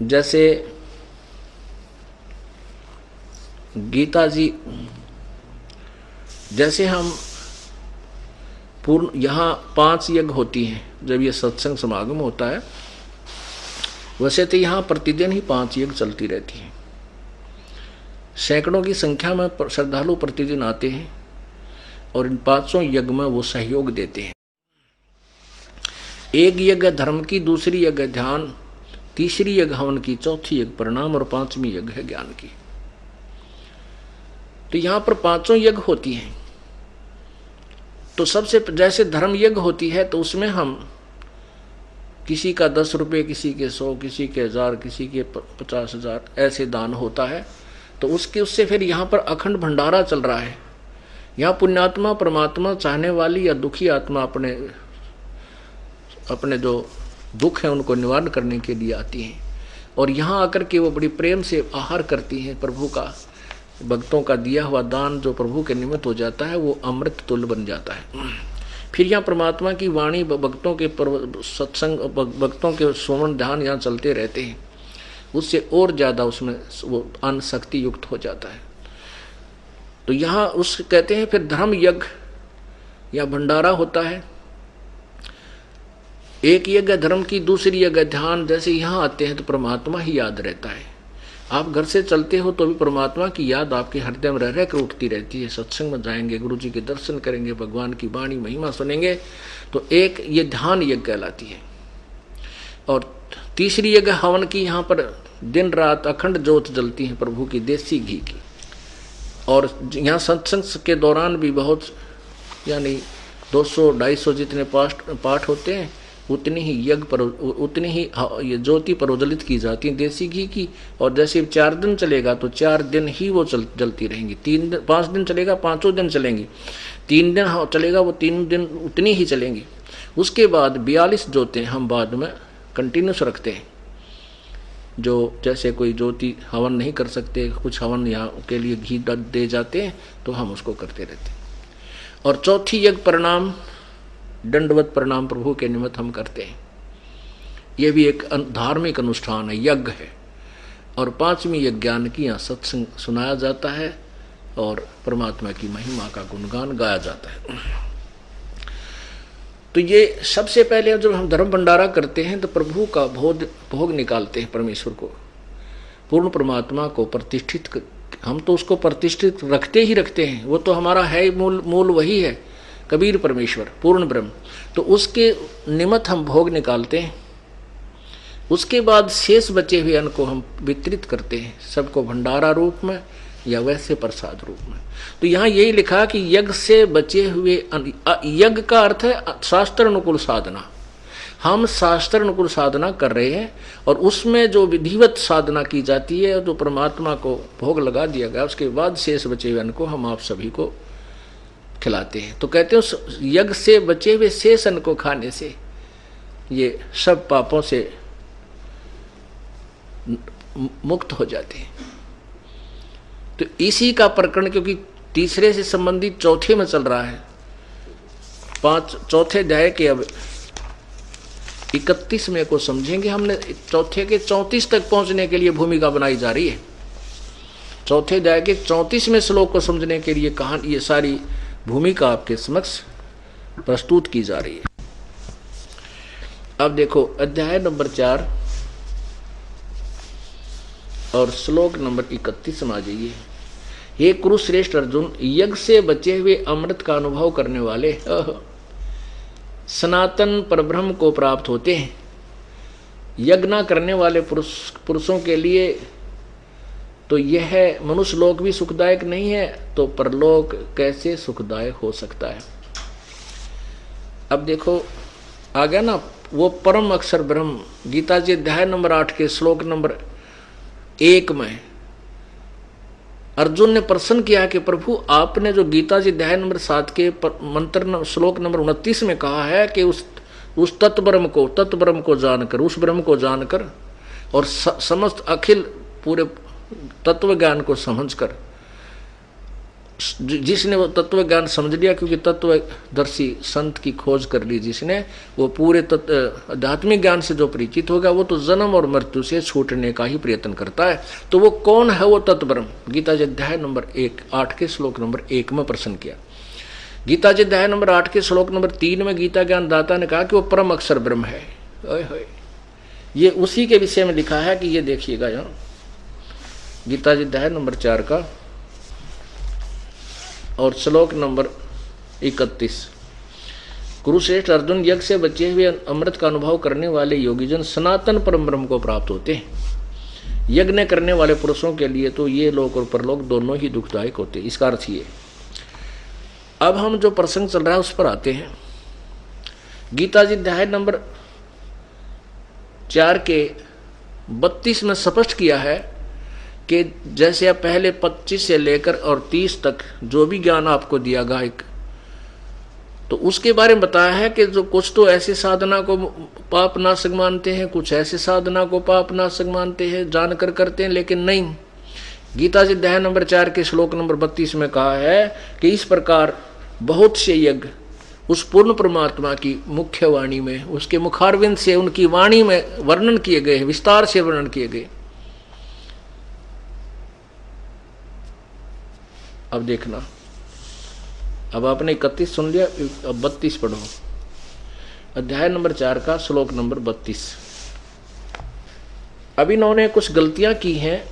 जैसे गीता जी, जैसे हम पूर्ण यहाँ 5 यज्ञ होती हैं जब ये सत्संग समागम होता है, वैसे तो यहाँ प्रतिदिन ही 5 यज्ञ चलती रहती हैं। सैकड़ों की संख्या में श्रद्धालु प्रतिदिन आते हैं और इन 500 यज्ञ में वो सहयोग देते हैं। एक यज्ञ धर्म की, दूसरी यज्ञ ध्यान, तीसरी यज्ञ हवन की, चौथी यज्ञ प्रणाम और 5वीं यज्ञ है ज्ञान की। तो यहाँ पर 500 यज्ञ होती हैं। तो सबसे जैसे धर्म यज्ञ होती है तो उसमें हम किसी का 10 रुपये, किसी के 100, किसी के 1000, किसी के 50,000 ऐसे दान होता है। तो उससे फिर यहाँ पर अखंड भंडारा चल रहा है। यहाँ पुण्यात्मा परमात्मा चाहने वाली या दुखी आत्मा अपने जो दुख है उनको निवारण करने के लिए आती हैं और यहाँ आकर के वो बड़ी प्रेम से आहार करती हैं। प्रभु का, भक्तों का दिया हुआ दान जो प्रभु के निमित्त हो जाता है वो अमृत तुल्य बन जाता है। फिर यहाँ परमात्मा की वाणी, भक्तों के सत्संग, भक्तों के सुमन ध्यान यहाँ चलते रहते हैं। उससे और ज़्यादा उसमें वो अन्न शक्ति युक्त हो जाता है। तो यहाँ उस कहते हैं फिर धर्म यज्ञ या भंडारा होता है। एक यज्ञ धर्म की, दूसरी यज्ञ ध्यान। जैसे यहाँ आते हैं तो परमात्मा ही याद रहता है। आप घर से चलते हो तो भी परमात्मा की याद आपके हृदय में रह कर उठती रहती है। सत्संग में जाएंगे, गुरु जी के दर्शन करेंगे, भगवान की वाणी महिमा सुनेंगे, तो एक ये ध्यान यज्ञ कहलाती है। और तीसरी यज्ञ हवन की, यहाँ पर दिन रात अखंड ज्योत जलती है प्रभु की देसी घी की। और यहाँ सत्संग के दौरान भी बहुत, यानी 200-250 जितने पाठ होते हैं उतनी ही यज्ञ पर, उतनी ही ये ज्योति प्रोज्वलित की जाती है देसी घी की। और जैसे 4 दिन चलेगा तो 4 दिन ही वो जलती रहेंगी। 5 दिन चलेगा, 5 दिन चलेंगी। 3 दिन चलेगा वो 3 दिन उतनी ही चलेंगी। उसके बाद 42 ज्योतें हम बाद में कंटिन्यूस रखते हैं। जो जैसे कोई ज्योति हवन नहीं कर सकते, कुछ हवन यहाँ के लिए घी दे जाते हैं तो हम उसको करते रहते हैं। और चौथी यज्ञ प्रणाम, दंडवत प्रणाम प्रभु के निमित्त हम करते हैं। यह भी एक धार्मिक अनुष्ठान है, यज्ञ है। और 5वीं यज्ञ ज्ञान की, यहाँ सत्संग सुनाया जाता है और परमात्मा की महिमा का गुणगान गाया जाता है। तो ये सबसे पहले जब हम धर्म भंडारा करते हैं तो प्रभु का भोग निकालते हैं। परमेश्वर को, पूर्ण परमात्मा को प्रतिष्ठित, हम तो उसको प्रतिष्ठित रखते ही रखते हैं। वो तो हमारा है, मूल वही है, कबीर परमेश्वर, पूर्ण ब्रह्म। तो उसके निमित्त हम भोग निकालते हैं। उसके बाद शेष बचे हुए अन्न को हम वितरित करते हैं, सबको भंडारा रूप में या वैसे प्रसाद रूप में। तो यहाँ यही लिखा कि यज्ञ से बचे हुए, यज्ञ का अर्थ है शास्त्र अनुकूल साधना। हम शास्त्र अनुकूल साधना कर रहे हैं और उसमें जो विधिवत साधना की जाती है, जो परमात्मा को भोग लगा दिया गया, उसके बाद शेष बचे हुए अन्न को हम आप सभी को खिलाते हैं। तो कहते हैं उस यज्ञ से बचे हुए शेष अन्न को खाने से ये सब पापों से मुक्त हो जाते हैं। तो इसी का प्रकरण, क्योंकि तीसरे से संबंधित चौथे में चल रहा है, चौथे अध्याय के अब 31वें को समझेंगे। हमने चौथे के 34 तक पहुंचने के लिए भूमिका बनाई जा रही है। चौथे अध्याय के 34वें श्लोक को समझने के लिए कहानी, ये सारी भूमिका आपके समक्ष प्रस्तुत की जा रही है। अब देखो अध्याय नंबर 4 और श्लोक नंबर 31 में आ जाइए। हे कुरुश्रेष्ठ अर्जुन, यज्ञ से बचे हुए अमृत का अनुभव करने वाले सनातन परब्रह्म को प्राप्त होते हैं। यज्ञ न करने वाले पुरुषों के लिए तो यह मनुष्य लोक भी सुखदायक नहीं है, तो परलोक कैसे सुखदायक हो सकता है। अब देखो आ गया ना वो परम अक्षर ब्रह्म। गीता जी अध्याय नंबर 8 के श्लोक नंबर 1 में अर्जुन ने प्रश्न किया कि प्रभु आपने जो गीता जी अध्याय नंबर 7 के मंत्र श्लोक नंबर 29 में कहा है कि उस तत्ब्रह्म को जानकर, उस ब्रह्म को जानकर और समस्त अखिल पूरे तत्व ज्ञान को समझकर जिसने वो तत्व ज्ञान समझ लिया, क्योंकि तत्वदर्शी संत की खोज कर ली जिसने, वो पूरे आध्यात्मिक ज्ञान से जो परिचित होगा वो तो जन्म और मृत्यु से छूटने का ही प्रयत्न करता है। तो वो कौन है वो तत्ब्रह्म? गीता जी अध्याय नंबर 8 के श्लोक नंबर 1 में प्रश्न किया। गीता जी अध्याय नंबर 8 के श्लोक नंबर 3 में गीता ज्ञान दाता ने कहा कि वो परम अक्षर ब्रह्म है। ये उसी के विषय में लिखा है कि ये देखिएगा यहाँ गीता जी अध्याय नंबर 4 का और श्लोक नंबर 31। कुरुश्रेष्ठ अर्जुन, यज्ञ से बचे हुए अमृत का अनुभव करने वाले योगीजन सनातन परम ब्रह्म को प्राप्त होते हैं। यज्ञ करने वाले पुरुषों के लिए तो ये लोक और परलोक दोनों ही दुखदायक होते हैं। इसका अर्थ ये। अब हम जो प्रसंग चल रहा है उस पर आते हैं। गीता जी अध्याय नंबर 4 के 32 में स्पष्ट किया है कि जैसे आप पहले 25 से लेकर और 30 तक जो भी ज्ञान आपको दिया गायक, तो उसके बारे में बताया है कि जो कुछ तो ऐसे साधना को पाप नाशक मानते हैं, कुछ ऐसे साधना को पाप नाशक मानते हैं, जानकर करते हैं, लेकिन नहीं। गीता जी अध्याय नंबर 4 के श्लोक नंबर 32 में कहा है कि इस प्रकार बहुत से यज्ञ उस पूर्ण परमात्मा की मुख्य वाणी में, उसके मुखारविंद से उनकी वाणी में वर्णन किए गए हैं, विस्तार से वर्णन किए गए। अब देखना, अब आपने 31 सुन लिया, अब 32 पढ़ो। अध्याय नंबर 4 का श्लोक नंबर 32। अब इन्होंने कुछ गलतियां की हैं।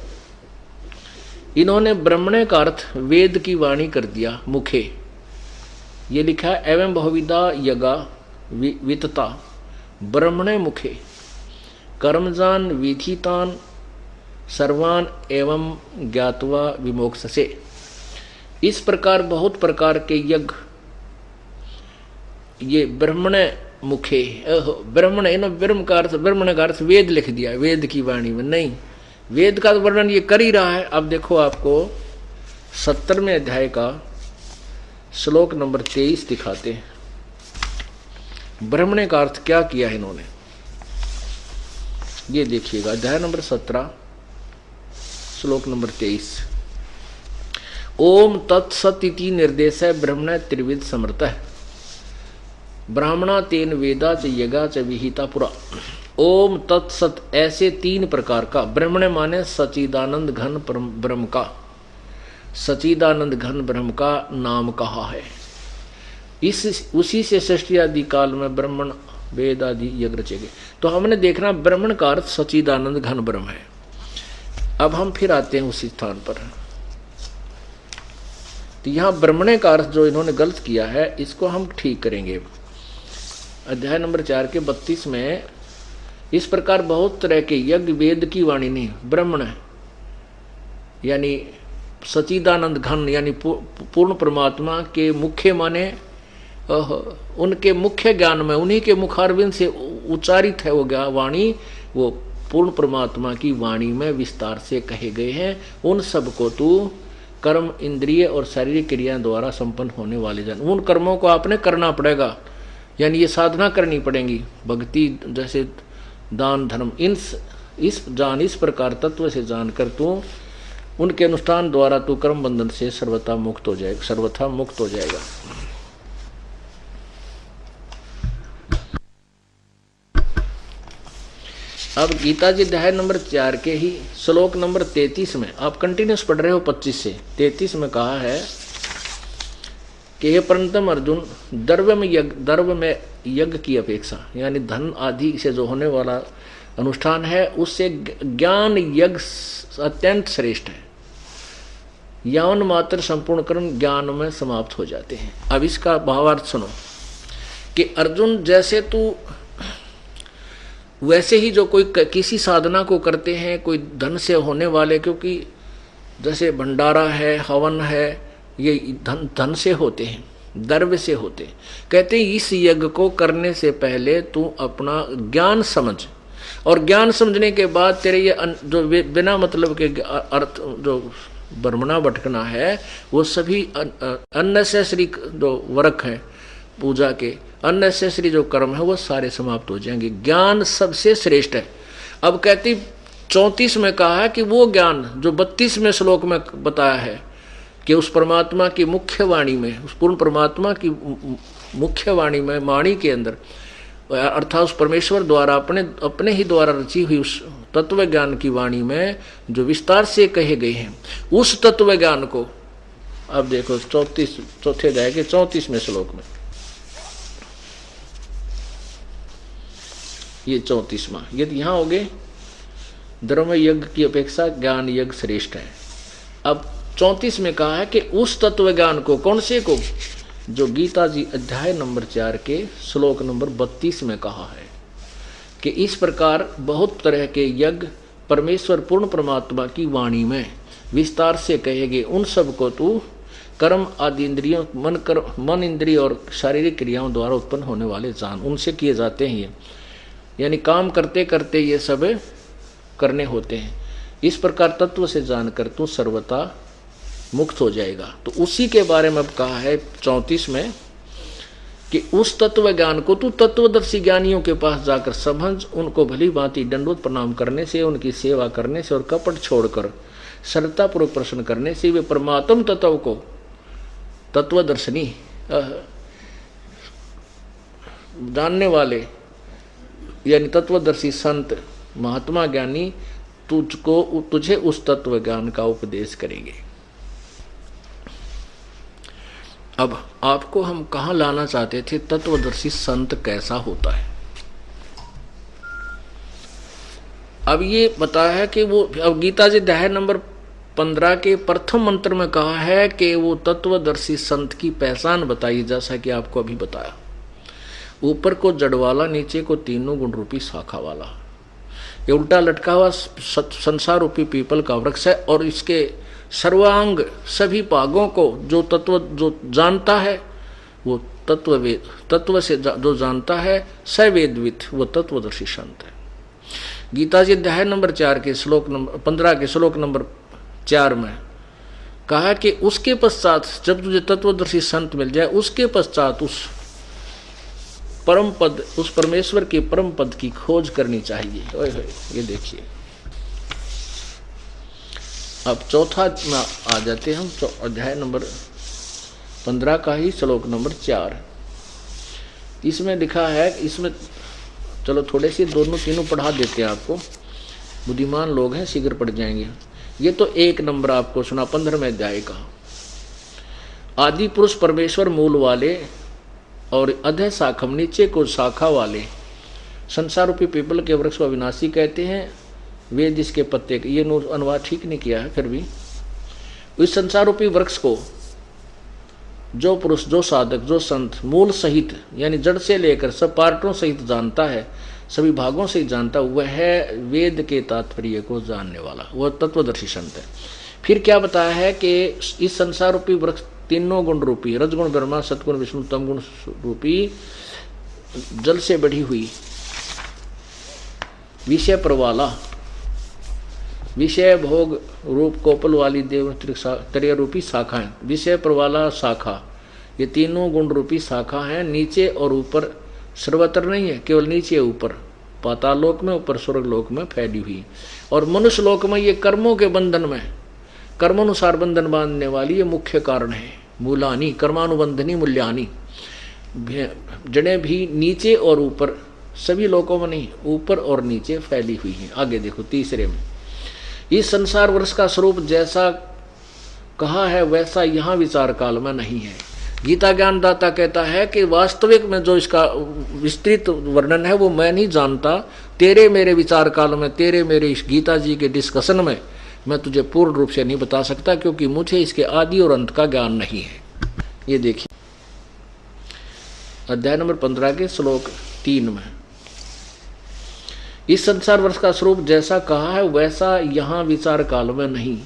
इन्होंने ब्रह्मणे का अर्थ वेद की वाणी कर दिया, मुखे। ये लिखा है एवं बहुविधा यगा वितता ब्रह्मणे मुखे कर्मजान विधितान सर्वान एवं ज्ञात्वा विमोक्षसे। इस प्रकार बहुत प्रकार के यज्ञ ये ब्रह्मणे मुखे, ब्रह्मण ब्रह्म का अर्थ, ब्रह्मण का अर्थ वेद लिख दिया, वेद की वाणी में नहीं। वेद का वर्णन ये कर ही रहा है। अब देखो आपको 70वें अध्याय का श्लोक नंबर 23 दिखाते हैं। ब्रह्मणे का अर्थ क्या किया है इन्होंने, ये देखिएगा। अध्याय नंबर 17 श्लोक नंबर 23। ओम तत्सत इति निर्देश है ब्रह्मण त्रिविध समर्थ है ब्राह्मणा तेन वेदा च यगा च विहिता पुरा। ओम तत्सत, ऐसे 3 प्रकार का। ब्रह्मण माने सचिदानंद घन ब्रह्म का, सचिदानंद घन ब्रह्म का नाम कहा है। इस उसी से सृष्टि आदि काल में ब्रह्मण वेद आदि यज्ञ रचे गए। तो हमने देखना ब्रह्मण का अर्थ सचिदानंद घन ब्रह्म है। अब हम फिर आते हैं उसी स्थान पर। तो यहाँ ब्रह्मणे का अर्थ जो इन्होंने गलत किया है इसको हम ठीक करेंगे। अध्याय नंबर 4 के 32 में इस प्रकार बहुत तरह के यज्ञ वेद की वाणी नहीं, ब्रह्मण यानी सचिदानंद घन यानी पूर्ण परमात्मा के मुख्य माने उनके मुख्य ज्ञान में, उन्हीं के मुखारविंद से उच्चारित है वो वाणी, वो पूर्ण परमात्मा की वाणी में विस्तार से कहे गए हैं। उन सब को तू कर्म इंद्रिय और शारीरिक क्रियाओं द्वारा संपन्न होने वाले जन, उन कर्मों को आपने करना पड़ेगा, यानी ये साधना करनी पड़ेगी, भक्ति जैसे दान धर्म, इस प्रकार तत्व से जानकर तू उनके अनुष्ठान द्वारा तू कर्म बंधन से सर्वथा मुक्त हो जाएगा। अब गीता जी अध्याय नंबर 4 के ही श्लोक नंबर 33 में आप कंटिन्यूस पढ़ रहे हो 25 से 33 में कहा है कि हे परंतम अर्जुन, द्रव्य में यज्ञ की अपेक्षा, यानी धन आदि से जो होने वाला अनुष्ठान है उससे ज्ञान यज्ञ अत्यंत श्रेष्ठ है। यौन मात्र संपूर्ण कर्म ज्ञान में समाप्त हो जाते हैं। अब इसका भावार्थ सुनो कि अर्जुन, जैसे तू वैसे ही जो कोई किसी साधना को करते हैं, कोई धन से होने वाले, क्योंकि जैसे भंडारा है, हवन है, ये धन से होते हैं, द्रव्य से होते हैं। कहते हैं इस यज्ञ को करने से पहले तू अपना ज्ञान समझ, और ज्ञान समझने के बाद तेरे ये जो बिना मतलब के अर्थ जो ब्रह्मणा भटकना है वो सभी अननेसेसरी जो वर्क है पूजा के, अननेसेसरी जो कर्म है वो सारे समाप्त हो जाएंगे। ज्ञान सबसे श्रेष्ठ है। अब कहती 34 में कहा है कि वो ज्ञान जो 32वें श्लोक में बताया है कि उस परमात्मा की मुख्य वाणी में, उस पूर्ण परमात्मा की मुख्य वाणी में, वाणी के अंदर, अर्थात उस परमेश्वर द्वारा अपने ही द्वारा रची हुई उस तत्व ज्ञान की वाणी में जो विस्तार से कहे गए हैं, उस तत्व ज्ञान को अब देखो 34 चौथे अध्याय के 34वें श्लोक में, ये 34वां, यदि यहां हो गए धर्म यज्ञ की अपेक्षा ज्ञान यज्ञ श्रेष्ठ है। अब 34 में कहा है कि उस तत्व ज्ञान को, कौन से को, जो गीता जी अध्याय नंबर 4 के श्लोक नंबर 32 में कहा है कि इस प्रकार बहुत तरह के यज्ञ परमेश्वर पूर्ण परमात्मा की वाणी में विस्तार से कहेगे, उन सब को तू कर्म आदि इंद्रियों, मन इंद्रिय और शारीरिक क्रियाओं द्वारा उत्पन्न होने वाले जान, उनसे किए जाते हैं। यानी काम करते करते ये सब करने होते हैं। इस प्रकार तत्व से जानकर तू सर्वथा मुक्त हो जाएगा। तो उसी के बारे में अब कहा है 34 में कि उस तत्व ज्ञान को तू तत्वदर्शी ज्ञानियों के पास जाकर समझ, उनको भली भांति दंडवत प्रणाम करने से, उनकी सेवा करने से और कपट छोड़कर सरलतापूर्वक प्रश्न करने से वे परमात्म तत्व को, तत्वदर्शनी जानने वाले यानी तत्वदर्शी संत महात्मा ज्ञानी तुझे उस तत्व ज्ञान का उपदेश करेंगे। अब आपको हम कहाँ लाना चाहते थे, तत्वदर्शी संत कैसा होता है। अब ये बताया है कि वो, अब गीता जी अध्याय नंबर 15 के प्रथम मंत्र में कहा है कि वो तत्वदर्शी संत की पहचान बताई, जैसा कि आपको अभी बताया। ऊपर को जड़ वाला, नीचे को तीनों गुण रूपी शाखा वाला, ये उल्टा लटका हुआ संसार रूपी पीपल का वृक्ष है, और इसके सर्वांग सभी भागों को जो तत्व जो जानता है वो तत्व से जो जानता है सवेदवित, वो तत्वदर्शी संत है। गीता जी अध्याय नंबर 4 के श्लोक नंबर 15 के श्लोक नंबर 4 में कहा कि उसके पश्चात जब तुझे तत्वदर्शी संत मिल जाए, उसके पश्चात उस परम पद, उस परमेश्वर के परम पद की खोज करनी चाहिए। ओए होए, ये देखिए अब चौथा में आ जाते हैं हम, अध्याय नंबर 15 का ही श्लोक नंबर 4। इसमें लिखा है, इसमें चलो थोड़े से दोनों तीनों पढ़ा देते हैं आपको, बुद्धिमान लोग हैं शीघ्र पढ़ जाएंगे। ये तो 1 नंबर आपको सुना 15वें अध्याय का। आदि पुरुष परमेश्वर मूल वाले और अधः शाखम नीचे को शाखा वाले संसार रूपी पीपल के वृक्ष को अविनाशी कहते हैं। वेद इसके पत्ते, ये अनुवाद ठीक नहीं किया है, फिर भी इस संसार रूपी वृक्ष को जो पुरुष, जो साधक, जो संत मूल सहित यानी जड़ से लेकर सब पार्टों सहित जानता है, सभी भागों से जानता, वह है वेद के तात्पर्य को जानने वाला, वह तत्वदर्शी संत है। फिर क्या बताया है कि इस संसार रूपी वृक्ष तीनों गुण रूपी, रजगुण ब्रह्मा, सतगुण विष्णु, तमगुण रूपी जल से बढ़ी हुई विषय पर वाला, विषय भोग रूप कोपल वाली देव त्रय रूपी शाखा है। विषय पर वाला शाखा, ये तीनों गुण रूपी शाखा है। नीचे और ऊपर सर्वत्र नहीं है, केवल नीचे ऊपर पाताल लोक में, ऊपर स्वर्ग लोक में फैली हुई, और मनुष्य लोक में ये कर्मों के बंधन में, कर्मानुसार बंधन बांधने वाली ये मुख्य कारण है। मूलानी कर्मानुबंधनी मूल्यानी, जड़ें भी नीचे और ऊपर, सभी लोकों में नहीं, ऊपर और नीचे फैली हुई है। आगे देखो तीसरे में, इस संसार वर्ष का स्वरूप जैसा कहा है वैसा यहाँ विचार काल में नहीं है। गीता ज्ञानदाता कहता है कि वास्तविक में जो इसका विस्तृत वर्णन है वो मैं नहीं जानता, तेरे मेरे विचार काल में, तेरे मेरे इस गीता जी के डिस्कशन में मैं तुझे पूर्ण रूप से नहीं बता सकता, क्योंकि मुझे इसके आदि और अंत का ज्ञान नहीं है। ये देखिए अध्याय नंबर 15 के श्लोक 3 में, इस संसार वर्ष का स्वरूप जैसा कहा है वैसा यहाँ विचार काल में नहीं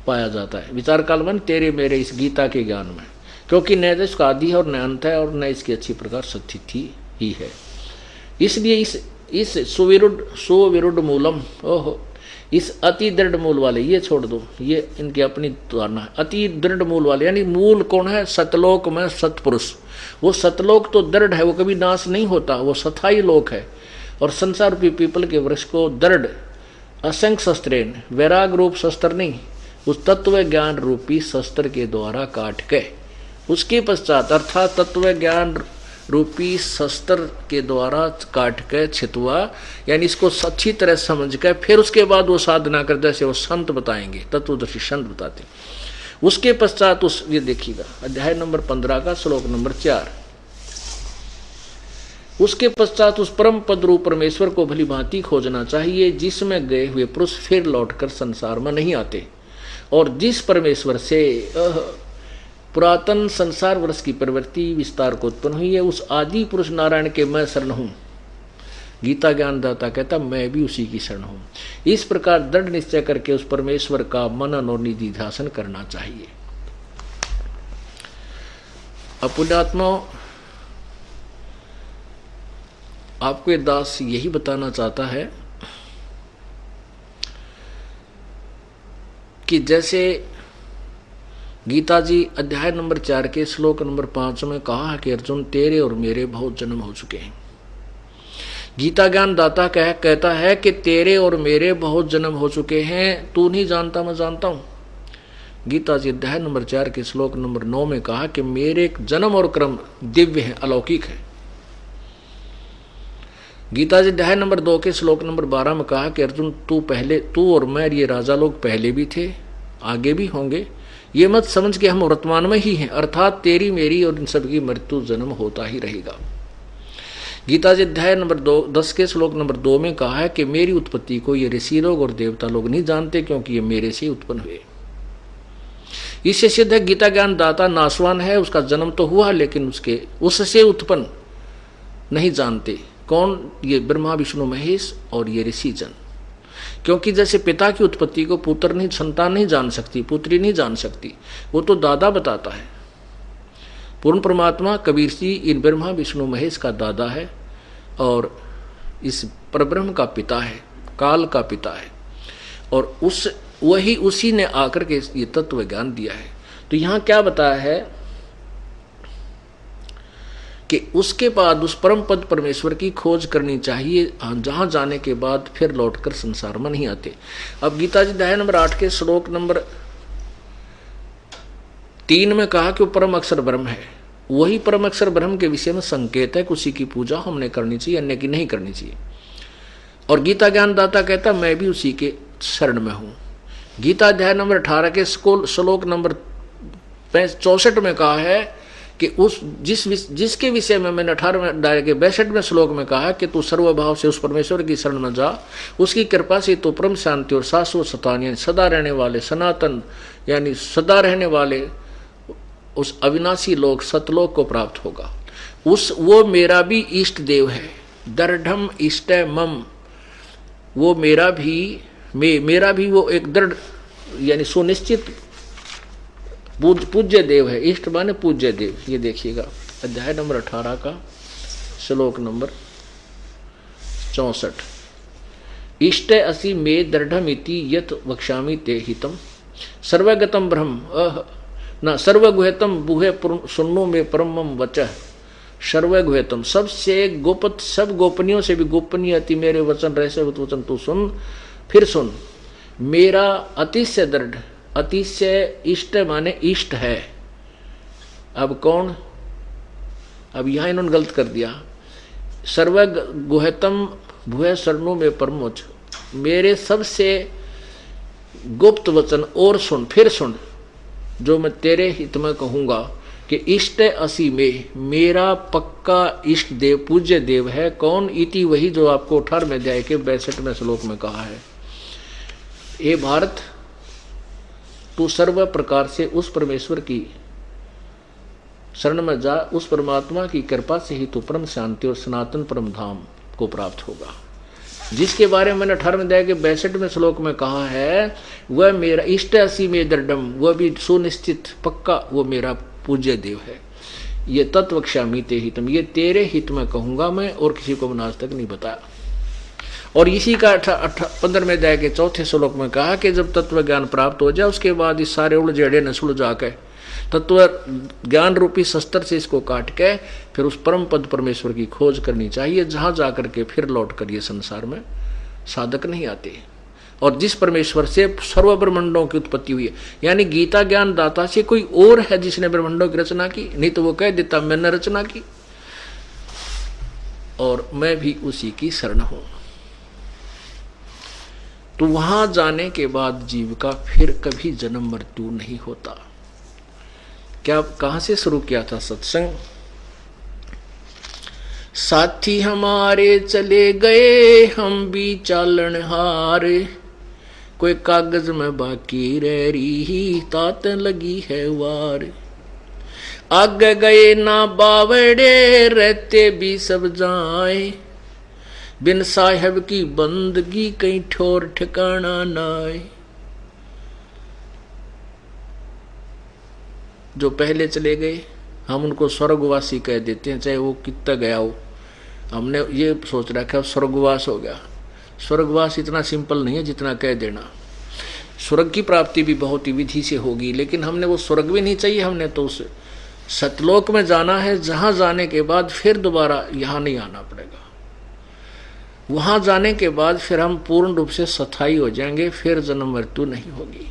पाया जाता है। विचार काल में तेरे मेरे इस गीता के ज्ञान में, क्योंकि न तो इसका आदि है और न अंत है, और न इसकी अच्छी प्रकार स्थिति ही है। इसलिए इस सुविरुद्ध मूलम, ओहो, इस अति दृढ़ मूल वाले, ये छोड़ दो, ये इनकी अपनी धारणा है। अति दृढ़ मूल वाले यानी मूल कौन है, सतलोक में सतपुरुष। वो सतलोक तो दृढ़ है, वो कभी नाश नहीं होता, वो सथाई लोक है। और संसार रूपी पीपल के वृक्ष को दृढ़ असंख्य शस्त्रेन, वैराग रूप शस्त्र नहीं, उस तत्व ज्ञान रूपी शस्त्र के द्वारा काट के, उसके पश्चात अर्थात तत्व ज्ञान रूपी शस्त्र के द्वारा काट के छितवा, यानी इसको अच्छी तरह समझ के फिर उसके बाद वो साधना कर, जैसे वो संत बताएंगे, तत्वदर्शी संत बताते। उसके पश्चात उस, ये देखिएगा अध्याय नंबर 15 का श्लोक नंबर 4, उसके पश्चात उस परम पद रूप परमेश्वर को भली भांति खोजना चाहिए, जिसमें गए हुए पुरुष फिर लौटकर संसार में नहीं आते, और जिस परमेश्वर से पुरातन संसार वर्ष की प्रवृत्ति विस्तार को उत्पन्न हुई है, उस आदि पुरुष नारायण के मैं शरण हूं। गीता ज्ञानदाता कहता मैं भी उसी की शरण हूं। इस प्रकार दृढ़ निश्चय करके उस परमेश्वर का मनन और निधि ध्यान करना चाहिए। पुण्यात्मा, आपको ये दास यही बताना चाहता है कि जैसे गीता जी अध्याय नंबर 4 के श्लोक नंबर 5 में कहा कि अर्जुन तेरे और मेरे बहुत जन्म हो चुके हैं। गीता ज्ञान दाता कहता है कि तेरे और मेरे बहुत जन्म हो चुके हैं, तू नहीं जानता मैं जानता हूं। गीता जी अध्याय नंबर 4 के श्लोक नंबर 9 में कहा कि मेरे जन्म और क्रम दिव्य है, अलौकिक है। गीता जी अध्याय नंबर 2 के श्लोक नंबर 12 में कहा कि अर्जुन तू और मैं ये राजा लोग पहले भी थे, आगे भी होंगे, ये मत समझ के हम वर्तमान में ही हैं, अर्थात तेरी मेरी और इन सबकी मृत्यु जन्म होता ही रहेगा। गीता जी अध्याय नंबर 10 के श्लोक नंबर 2 में कहा है कि मेरी उत्पत्ति को ये ऋषि लोग और देवता लोग नहीं जानते, क्योंकि ये मेरे से उत्पन्न हुए। इससे सिद्ध है गीता ज्ञान दाता नाशवान है, उसका जन्म तो हुआ लेकिन उससे उत्पन्न नहीं जानते। कौन? ये ब्रह्मा विष्णु महेश और ये ऋषि जन। क्योंकि जैसे पिता की उत्पत्ति को पुत्र नहीं, संतान नहीं जान सकती, पुत्री नहीं जान सकती, वो तो दादा बताता है। पूर्ण परमात्मा कबीर जी इन ब्रह्मा विष्णु महेश का दादा है और इस परब्रह्म का पिता है, काल का पिता है, और उसी ने आकर के ये तत्व ज्ञान दिया है। तो यहाँ क्या बताया है कि उसके बाद उस परम पद परमेश्वर की खोज करनी चाहिए, जहां जाने के बाद फिर लौटकर संसार में नहीं आते। अब गीता जी अध्याय नंबर 8 के श्लोक नंबर 3 में कहा कि वो परम अक्षर ब्रह्म है। वही परम अक्षर ब्रह्म के विषय में संकेत है कि उसी की पूजा हमने करनी चाहिए, अन्य की नहीं करनी चाहिए। और गीता ज्ञानदाता कहता मैं भी उसी के शरण में हूं। गीता अध्याय नंबर 18 के श्लोक नंबर 64 में कहा है कि जिसके विषय में मैंने 18वें अध्याय के 62वें श्लोक में कहा कि तू सर्वभाव से उस परमेश्वर की शरण में जा, उसकी कृपा से तो परम शांति और शाश्वत सतान यानी सदा रहने वाले सनातन यानी सदा रहने वाले उस अविनाशी लोक सतलोक को प्राप्त होगा। वो मेरा भी इष्ट देव है, दृढ़म इष्ट मम, वो मेरा भी वो एक दृढ़ यानी सुनिश्चित पूज्य देव है। इष्ट माने पूज्य देव। ये देखिएगा अध्याय नंबर 18 का श्लोक नंबर 64। इष्ट असि मे दृढ़मिति यत वक्ष्यामि ते हितम सर्वगतम ब्रह्म न सर्वगुह्यतम बुहे सुन्नो में परमम वचः सर्वगुह्यतम, सबसे गोपत सब गोपनीयों से भी गोपनीय अति मेरे वचन रहस्य वचन तू सुन। फिर सुन, मेरा अतिशय दृढ़, अतिशय इष्ट माने इष्ट है। अब कौन? अब यहां इन्होंने गलत कर दिया। सर्वगुह्यतम भूय शरणों में परमोच, मेरे सबसे गुप्त वचन और सुन, फिर सुन जो मैं तेरे हित में कहूंगा कि इष्ट असी में, मेरा पक्का इष्ट देव पूज्य देव है। कौन? इति वही जो आपको 18वें अध्याय के 62वें श्लोक में कहा है। हे भारत, तू सर्व प्रकार से उस परमेश्वर की शरण में जा, उस परमात्मा की कृपा से ही तू परम शांति और सनातन परम धाम को प्राप्त होगा। जिसके बारे में मैंने 18वें अध्याय के 62वें श्लोक में कहा है, वह मेरा इष्ट असी में दृढ़म, वह भी सुनिश्चित पक्का वो मेरा पूज्य देव है। ये तत्वक्ष्यामि ते हितम, ये तेरे हित में कहूंगा मैं, और किसी को मैंने आज तक नहीं बताया। और इसी का 15वें अध्याय के 4थे श्लोक में कहा कि जब तत्व ज्ञान प्राप्त हो जाए उसके बाद इस सारे उलझेड़े न सुलझा के तत्व ज्ञान रूपी शस्त्र से इसको काट के फिर उस परम पद परमेश्वर की खोज करनी चाहिए, जहां जाकर के फिर लौट कर ये संसार में साधक नहीं आते। और जिस परमेश्वर से सर्व ब्रह्मांडों की उत्पत्ति हुई है। यानी गीता ज्ञान दाता से कोई और है जिसने ब्रह्मांडों की रचना की, नहीं तो वो कह देता मैंने रचना की और मैं भी उसी की शरण हूं। तो वहां जाने के बाद जीव का फिर कभी जन्म मृत्यु नहीं होता। क्या कहां से शुरू किया था सत्संग? साथी हमारे चले गए हम भी चालन हार, कोई कागज में बाकी रह रही तात लगी है वार। आगे गए ना बावड़े रहते भी सब जाए, बिन साहेब की बंदगी कहीं ठोर ठिकाना नाए। जो पहले चले गए हम उनको स्वर्गवासी कह देते हैं, चाहे वो कितना गया हो। हमने ये सोच रखा है स्वर्गवास हो गया। स्वर्गवास इतना सिंपल नहीं है जितना कह देना। स्वर्ग की प्राप्ति भी बहुत ही विधि से होगी, लेकिन हमने वो स्वर्ग भी नहीं चाहिए, हमने तो उस सतलोक में जाना है जहां जाने के बाद फिर दोबारा यहां नहीं आना पड़ेगा। वहां जाने के बाद फिर हम पूर्ण रूप से स्थायी हो जाएंगे, फिर जन्म मृत्यु नहीं होगी,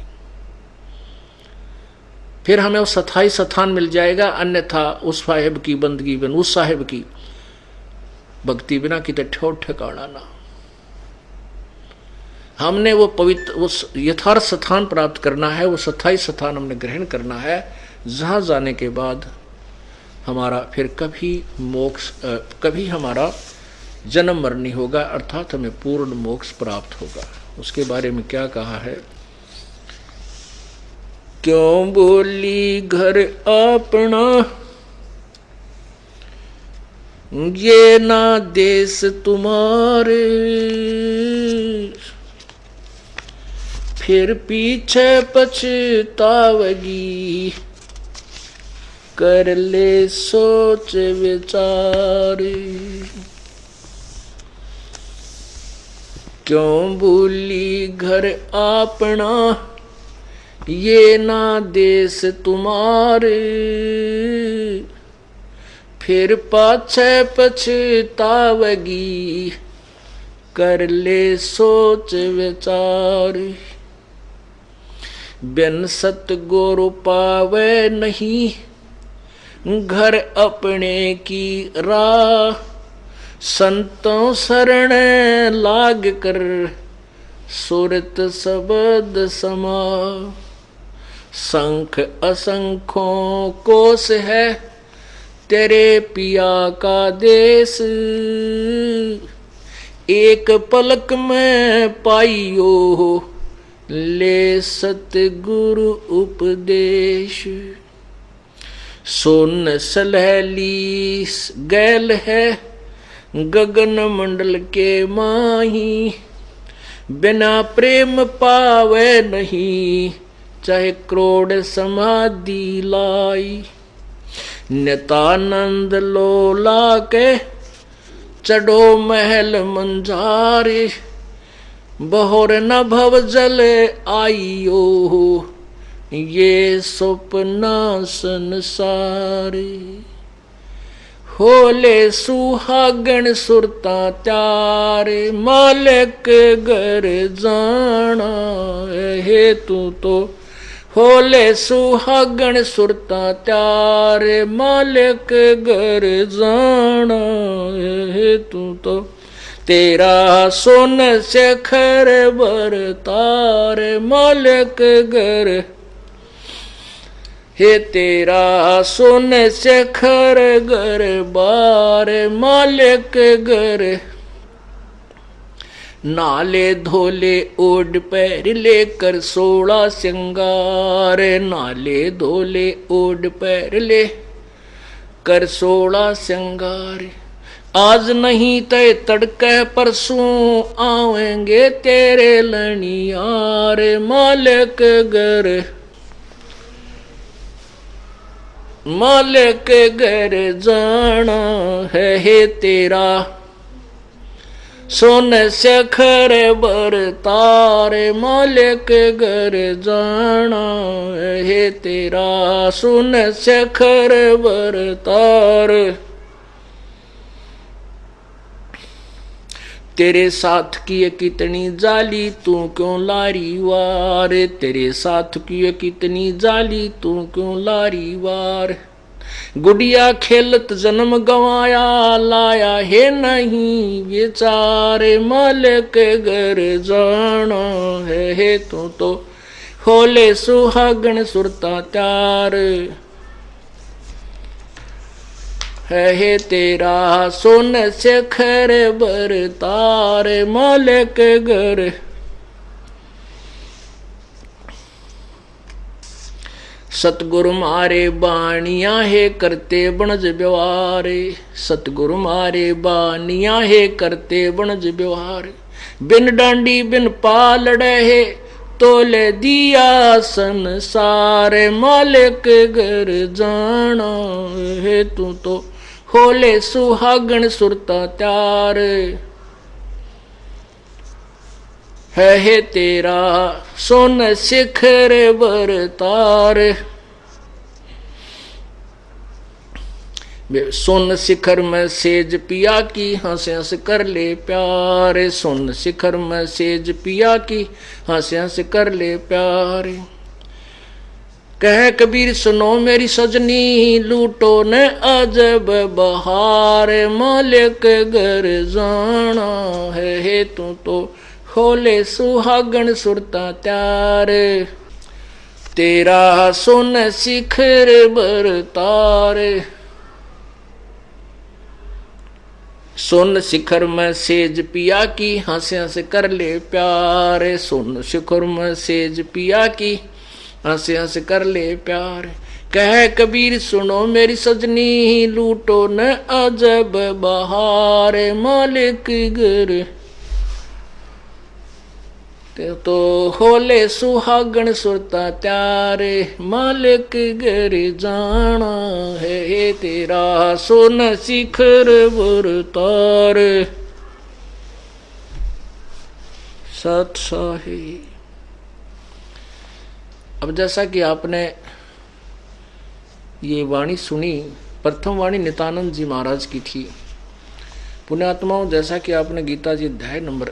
फिर हमें वो स्थायी स्थान मिल जाएगा। अन्यथा उस साहेब की बंदगी बिन, उस साहेब की भक्ति बिना कितने ठोर ठिकाना ना। हमने वो पवित्र, वो यथार्थ स्थान प्राप्त करना है, वो स्थायी स्थान हमने ग्रहण करना है, जहां जाने के बाद हमारा फिर कभी मोक्ष, कभी हमारा जन्म मरण नहीं होगा, अर्थात हमें पूर्ण मोक्ष प्राप्त होगा। उसके बारे में क्या कहा है? क्यों बोली घर अपना, ये ना देश तुम्हारे, फिर पीछे पछतावगी, कर ले सोच विचार। क्यों भूली घर अपना, ये ना देश तुम्हारे, फिर पाछे पछतावगी, कर ले सोच विचार। बिन सतगुरु पावे नहीं, घर अपने की राह, संतों शरण लाग कर, सुरत शब्द समा। शंख असंख्यों कोस है, तेरे पिया का देश, एक पलक में पाइयो, ले सतगुरु उपदेश। सोन सलहली गैल है, गगन मंडल के माही, बिना प्रेम पावे नहीं, चाहे करोड़ समाधि लाई। नितानंद लोला के चढ़ो महल मंजारे, बहोर न भव जल आइयो, ये सपना संसारे। होले सुहागण सुरता त्यारे, मालिक घर जाना है तू तो। होले सुहागण सुरता त्यारे, मालिक घर जाना है तू तो। तेरा सोन शेखर बर तारे, मालिक घर हे तेरा सोन शेखर घर बार, मालिक घर। नाले धोले ओढ़ पैर लेकर 16 श्रृंगार, नाले धोले ओढ़ पैर ले कर 16 श्रृंगार। आज नहीं तय तड़के परसों आवेंगे तेरे लनियार, मालिक घर। मालिक घर जाना है तेरा, सोन शेखर बर तारे, मालिक घर जाना है तेरा, सोन शेखर बर तार। तेरे साथ की कितनी जाली तू क्यों लारी वार, तेरे साथ की कितनी जाली तू क्यों लारी वार। गुड़िया खेलत जन्म गवाया लाया है नहीं बेचारे, मालिक घर जाना है तू तो होले सुहागन सुरता त्यार। है तेरा सोन शेखर बर तार, मालिक घर। सतगुरु मारे बानिया है करते बनज व्यवहार, सतगुरु मारे बानिया है करते बनज व्यवहार। बिन डांडी बिन पालड़े है तोले दिया संसार, मालिक घर जाना है तू तो होले सुहागन सुरता त्यार। है तेरा सोन शिखर बर तार, सोन शिखर में सेज पिया की हंस हंस कर ले प्यार, सोन शिखर में सेज पिया की हंस हंस कर ले प्यार। कह कबीर सुनो मेरी सजनी लूटो न अजब बहार, मालिक घर जाना है तू तो होले सुहागन सुरता त्यार। तेरा सोन शिखर बर तार, सोन शिखर में सेज पिया की हंस हंस कर ले प्यार, सोन शिखर में सेज पिया की हंस हंस कर ले प्यार। कह कबीर सुनो मेरी सजनी लूटो न अजब बहार, मालिक घर तो होले सुहागन सुरता त्यारे, मालिक घर जाना है तेरा सोन शिखर बर तार। सत साही। अब जैसा कि आपने ये वाणी सुनी, प्रथम वाणी नित्यानंद जी महाराज की थी। पुण्यात्माओं, जैसा कि आपने गीता जी अध्याय नंबर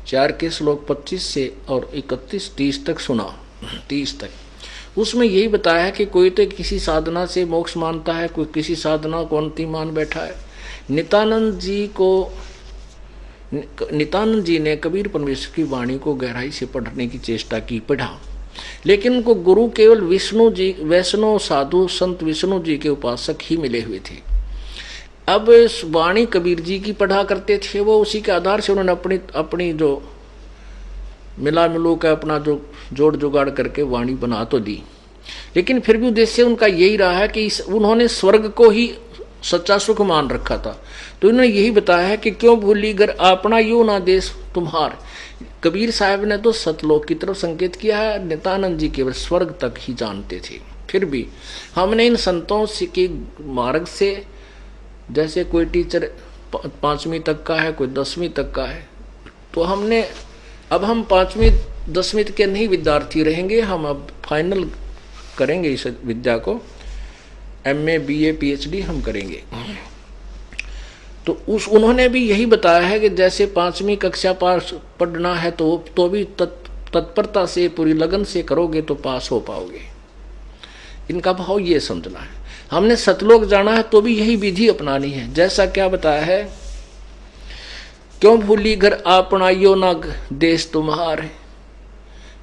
4 के श्लोक 25 से और 31-30 तक सुना, 30 तक, उसमें यही बताया कि कोई तो किसी साधना से मोक्ष मानता है, कोई किसी साधना को अंतिम मान बैठा है। नित्यानंद जी ने कबीर परमेश्वर की वाणी को गहराई से पढ़ने की चेष्टा की, पढ़ा, लेकिन उनको गुरु केवल विष्णु जी, वैष्णव साधु संत विष्णु जी के उपासक ही मिले हुए थे। अब वाणी कबीर जी की पढ़ा करते थे, वो उसी के आधार से उन्होंने अपनी जो मिला मिलू का अपना जो जोड़ जुगाड़ करके वाणी बना तो दी, लेकिन फिर भी उद्देश्य उनका यही रहा है कि उन्होंने स्वर्ग को ही सच्चा सुख मान रखा था। तो इन्होंने यही बताया है कि क्यों भूली घर अपना यूं ना देश तुम्हार। कबीर साहब ने तो सतलोक की तरफ संकेत किया है, नित्यानंद जी केवल स्वर्ग तक ही जानते थे। फिर भी हमने इन संतों के मार्ग से, जैसे कोई टीचर 5वीं तक का है, कोई 10वीं तक का है, तो अब हम 5वीं 10वीं के नहीं विद्यार्थी रहेंगे, हम अब फाइनल करेंगे इस विद्या को, MA BA PhD हम करेंगे। तो उन्होंने भी यही बताया है कि जैसे 5वीं कक्षा पास पढ़ना है तो भी तत्परता से पूरी लगन से करोगे तो पास हो पाओगे। इनका भाव ये समझना है। हमने सतलोक जाना है तो भी यही विधि अपनानी है। जैसा क्या बताया है, क्यों भूली घर आपनाइयो ना देश तुम्हारे,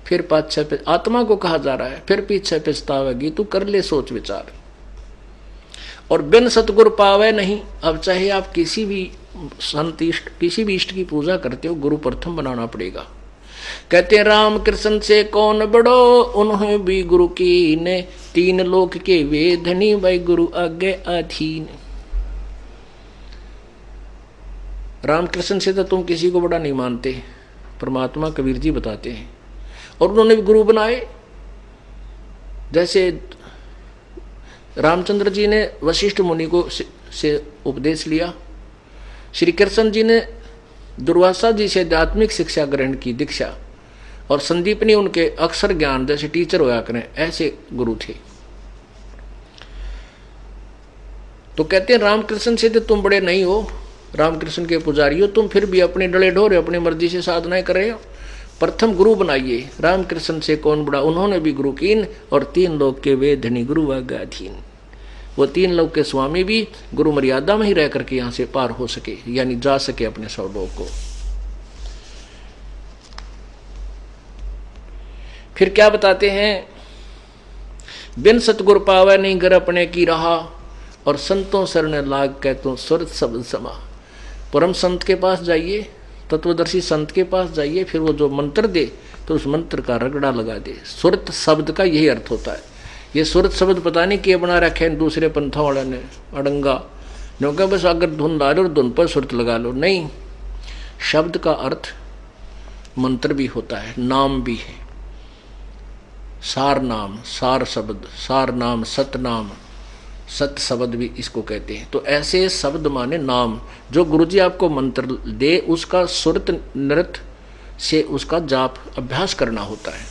फिर पाछे पे आत्मा को कहा जा रहा है, फिर पीछे पछतावेगी तू कर ले सोच विचार, और बिन सतगुरु पावे नहीं। अब चाहे आप किसी भी संत इष्ट, किसी भी इष्ट की पूजा करते हो, गुरु प्रथम बनाना पड़ेगा। कहते हैं राम कृष्ण से कौन बड़ो, उन्हें भी गुरु की ने, 3 लोक के वेधनी भाई गुरु आगे अधीन। राम कृष्ण से तो तुम किसी को बड़ा नहीं मानते, परमात्मा कबीर जी बताते हैं, और उन्होंने भी गुरु बनाए। जैसे रामचंद्र जी ने वशिष्ठ मुनि को से उपदेश लिया, श्री कृष्ण जी ने दुर्वासा जी से आध्यात्मिक शिक्षा ग्रहण की, दीक्षा, और संदीप ने उनके अक्षर ज्ञान जैसे टीचर होया करें, ऐसे गुरु थे। तो कहते हैं रामकृष्ण से तो तुम बड़े नहीं हो, रामकृष्ण के पुजारी हो तुम, फिर भी अपने डले ढोरे अपनी मर्जी से साधनाएं कर रहे हो। प्रथम गुरु बनाइए। रामकृष्ण से कौन बड़ा, उन्होंने भी गुरु कीन, और 3 लोक के वेधनी गुरु आज्ञाधीन। वो 3 लोक के स्वामी भी गुरु मर्यादा में ही रह करके यहां से पार हो सके, यानी जा सके अपने स्वलोक को। फिर क्या बताते हैं, बिन सतगुर पावे नहीं घर अपने की रहा, और संतों शरण लाग के तो सुरत शब्द समा। परम संत के पास जाइए, तत्वदर्शी संत के पास जाइए, फिर वो जो मंत्र दे तो उस मंत्र का रगड़ा लगा दे। सुरत शब्द का यही अर्थ होता है। ये सुरत शब्द पता नहीं किए बना रखे हैं दूसरे पंथों वाले ने, अड़ंगा क्योंकि बस अगर धुन डालो और धुन पर सुरत लगा लो, नहीं। शब्द का अर्थ मंत्र भी होता है, नाम भी है। सार नाम, सार शब्द, सार नाम, सतनाम, सत शब्द भी इसको कहते हैं। तो ऐसे शब्द माने नाम, जो गुरुजी आपको मंत्र दे उसका सुरत नृत्य से उसका जाप अभ्यास करना होता है।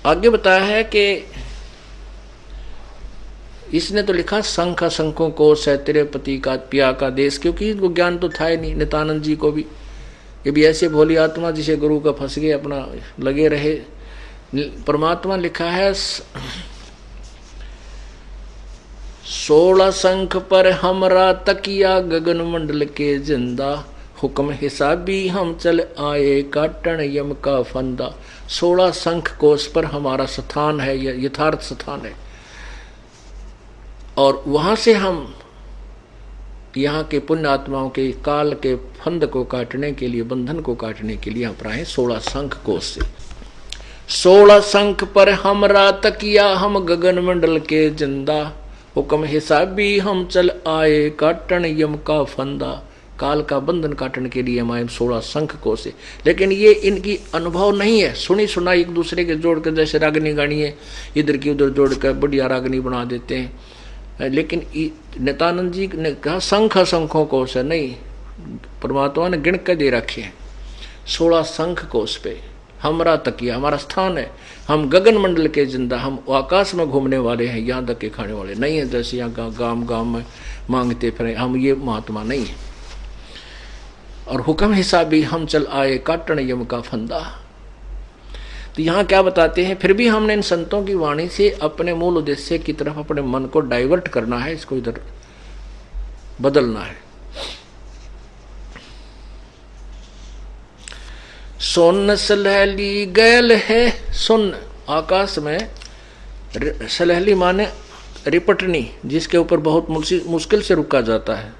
आगे बताया है कि इसने तो लिखा शंख शंखों को से तेरे पति का पिया का देश, क्योंकि इनको ज्ञान तो था ही नहीं। नित्यानंद जी को भी, ये भी ऐसे भोली आत्मा जिसे गुरु का फंस गए, अपना लगे रहे। परमात्मा लिखा है 16 शंख पर हमरा तकिया गगन मंडल के जिंदा, हुक्म हिसाबी हम चल आए काटन यम का फंदा। 16 शंख कोश पर हमारा स्थान है, यथार्थ स्थान है, और वहां से हम यहाँ के पुण्य आत्माओं के काल के फंद को काटने के लिए, बंधन को काटने के लिए यहाँ पर आए 16 शंख कोश से। 16 शंख पर हमरा तकिया हम गगन मंडल के जिंदा, हुक्म हिसाबी हम चल आए काटन यम का फंदा। काल का बंधन काटने के लिए हम आए 16 शंख को से। लेकिन ये इनकी अनुभव नहीं है, सुनी सुनाई एक दूसरे के जोड़कर, जैसे रागनी गानी है इधर की उधर जोड़कर बढ़िया रागनी बना देते हैं। लेकिन नित्यानंद जी ने कहा शंख शंखों को से नहीं, परमात्मा ने गिण के दे रखे हैं 16 शंख कोश पे हमारा तकिया, हमारा स्थान है। हम गगन मंडल के जिंदा, हम आकाश में घूमने वाले हैं, यहाँ तक के खाने वाले नहीं है जैसे यहाँ गांव गांव में मांगते फिर, हम ये महात्मा नहीं है। और हुक्म हिसाबी हम चल आए काटन यम का फंदा। तो यहाँ क्या बताते हैं, फिर भी हमने इन संतों की वाणी से अपने मूल उद्देश्य की तरफ अपने मन को डाइवर्ट करना है, इसको इधर बदलना है। सोन सलहली गैल है, सुन आकाश में, सलहली माने रिपटनी, जिसके ऊपर बहुत मुश्किल से रुका जाता है।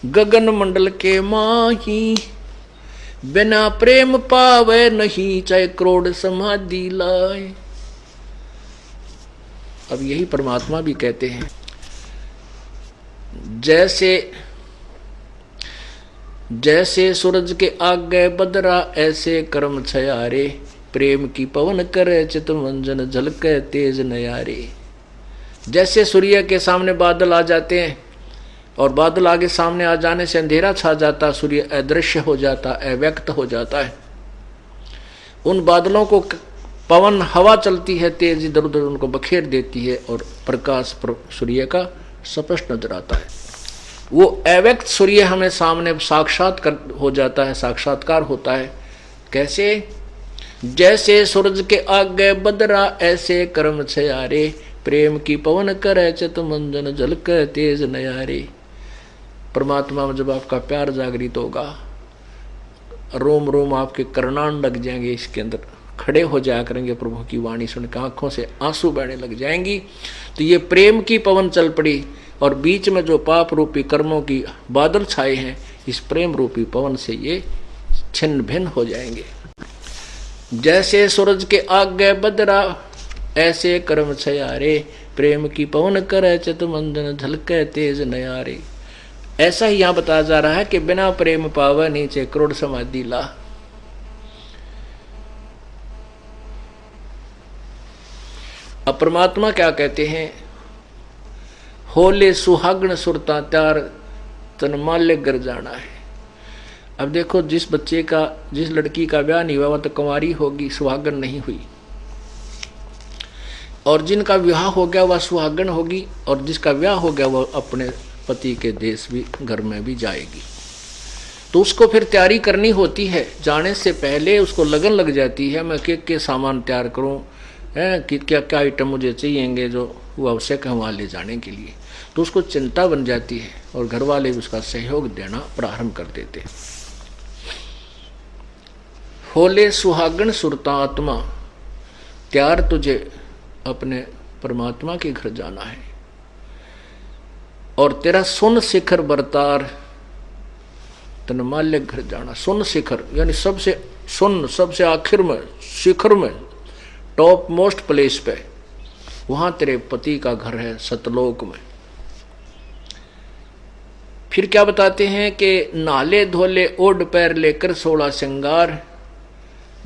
गगन मंडल के माही बिना प्रेम पावे नहीं, चाहे करोड़ समाधि लाए। अब यही परमात्मा भी कहते हैं, जैसे सूरज के आगे बदरा ऐसे कर्म छयारे, प्रेम की पवन करे चितमंजन झलके तेज नयारे। जैसे सूर्य के सामने बादल आ जाते हैं और बादल आगे सामने आ जाने से अंधेरा छा जाता, सूर्य अदृश्य हो जाता, अव्यक्त हो जाता है। उन बादलों को पवन हवा चलती है तेज, इधर उधर उनको बखेर देती है और प्रकाश सूर्य का स्पष्ट नजर आता है। वो अव्यक्त सूर्य हमें सामने साक्षात्कार हो जाता है, साक्षात्कार होता है। कैसे? जैसे सूरज के आगे बदरा ऐसे कर्म छयारे, प्रेम की पवन करे चितमंजन झलके तेज नयारे। परमात्मा में जब आपका प्यार जागृत होगा, रोम रोम आपके करनान लग जाएंगे, इसके अंदर खड़े हो जाया करेंगे, प्रभु की वाणी सुनकर आंखों से आंसू बहने लग जाएंगी। तो ये प्रेम की पवन चल पड़ी और बीच में जो पाप रूपी कर्मों की बादल छाए हैं, इस प्रेम रूपी पवन से ये छिन्न भिन्न हो जाएंगे। जैसे सूरज के आगे बदरा ऐसे कर्म छयारे, प्रेम की पवन करे चितमंजन झलके तेज नयारे। ऐसा ही यहां बताया जा रहा है कि बिना प्रेम पावे नीचे करोड़ समाधि ला। अब परमात्मा क्या कहते हैं, होले सुहागण सुरता त्यार तन माल्य गर जाना है। अब देखो, जिस लड़की का ब्याह नहीं हुआ वो तो कुंवारी होगी, सुहागण नहीं हुई। और जिनका विवाह हो गया वह सुहागन होगी, और जिसका विवाह हो गया वह अपने पति के देश भी घर में भी जाएगी। तो उसको फिर तैयारी करनी होती है, जाने से पहले उसको लगन लग जाती है, मैं के सामान तैयार करूं, कि क्या क्या आइटम मुझे चाहिएंगे जो वो आवश्यक है वहाँ ले जाने के लिए। तो उसको चिंता बन जाती है और घर वाले भी उसका सहयोग देना प्रारंभ कर देते हैं। होले सुहागन सुरता आत्मा, त्यार तुझे अपने परमात्मा के घर जाना है, और तेरा सुन शिखर बरतार तनमाल्य घर जाना। सुन शिखर यानी सबसे सुन, सबसे आखिर में, शिखर में, टॉप मोस्ट प्लेस पे, वहां तेरे पति का घर है सतलोक में। फिर क्या बताते हैं कि नाले धोले ओढ़ पैर लेकर 16 श्रृंगार,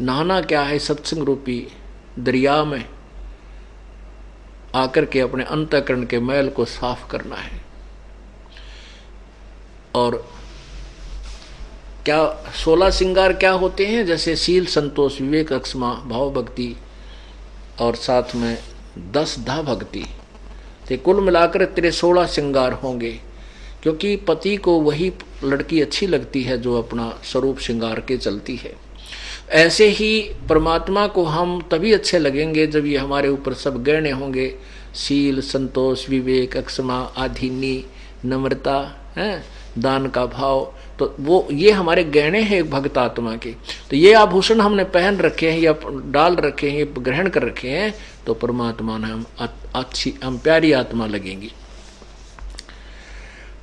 नहाना क्या है सत्संग रूपी दरिया में आकर के अपने अंतःकरण के मैल को साफ करना है। और क्या 16 श्रृंगार क्या होते हैं? जैसे शील, संतोष, विवेक, अक्षमा, भाव, भक्ति और साथ में 10 धा भक्ति, तो कुल मिलाकर तेरे 16 श्रृंगार होंगे। क्योंकि पति को वही लड़की अच्छी लगती है जो अपना स्वरूप श्रृंगार के चलती है। ऐसे ही परमात्मा को हम तभी अच्छे लगेंगे जब ये हमारे ऊपर सब गहने होंगे, शील, संतोष, विवेक, अक्षमा, आधीनी, नम्रता, है दान का भाव। तो वो ये हमारे गहने हैं भक्त आत्मा के। तो ये आभूषण हमने पहन रखे हैं या डाल रखे हैं, ग्रहण कर रखे हैं, तो परमात्मा ने हम अच्छी, हम प्यारी आत्मा लगेंगी।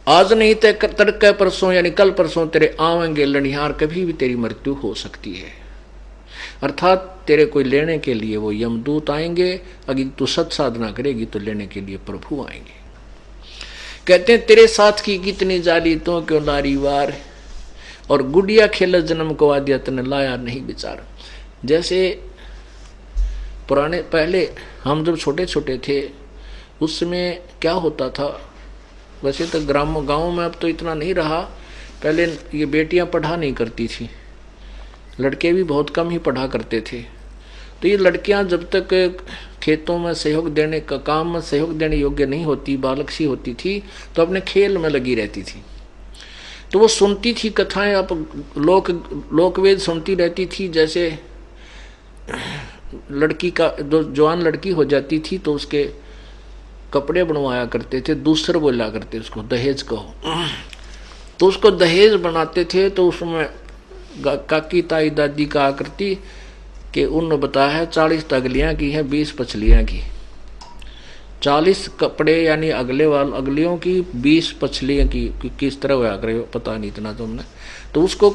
आज नहीं तो तड़के परसों यानी कल परसों तेरे आवेंगे लनिहार, कभी भी तेरी मृत्यु हो सकती है। अर्थात तेरे कोई लेने के लिए वो यमदूत आएंगे, अगर तू सत साधना करेगी तो लेने के लिए प्रभु आएंगे। कहते हैं तेरे साथ की कितनी जाली तो क्यों लारी वार, और गुड़िया खेल जन्म को आदिया तने लाया नहीं विचार। जैसे पुराने पहले हम जब छोटे छोटे थे उस समय क्या होता था, वैसे तो गाँव में अब तो इतना नहीं रहा, पहले ये बेटियां पढ़ा नहीं करती थी, लड़के भी बहुत कम ही पढ़ा करते थे। तो ये लड़कियां जब तक खेतों में सहयोग देने का काम में सहयोग देने योग्य नहीं होती, बालक सी होती थी, तो अपने खेल में लगी रहती थी। तो वो सुनती थी कथाएं, अब लोकवेद सुनती रहती थी। जैसे लड़की का जो जवान लड़की हो जाती थी तो उसके कपड़े बनवाया करते थे, दूसर बोला करते, उसको दहेज कहो। तो उसको दहेज बनाते थे, तो उसमें काकी ताई दादी कहा करती कि उन्होंने बताया है 40 तगलियां की है, 20 पछलियां की। 40 कपड़े यानी अगलियों की, 20 पछलियां की। किस तरह हुआ करे पता नहीं इतना तुमने। तो उसको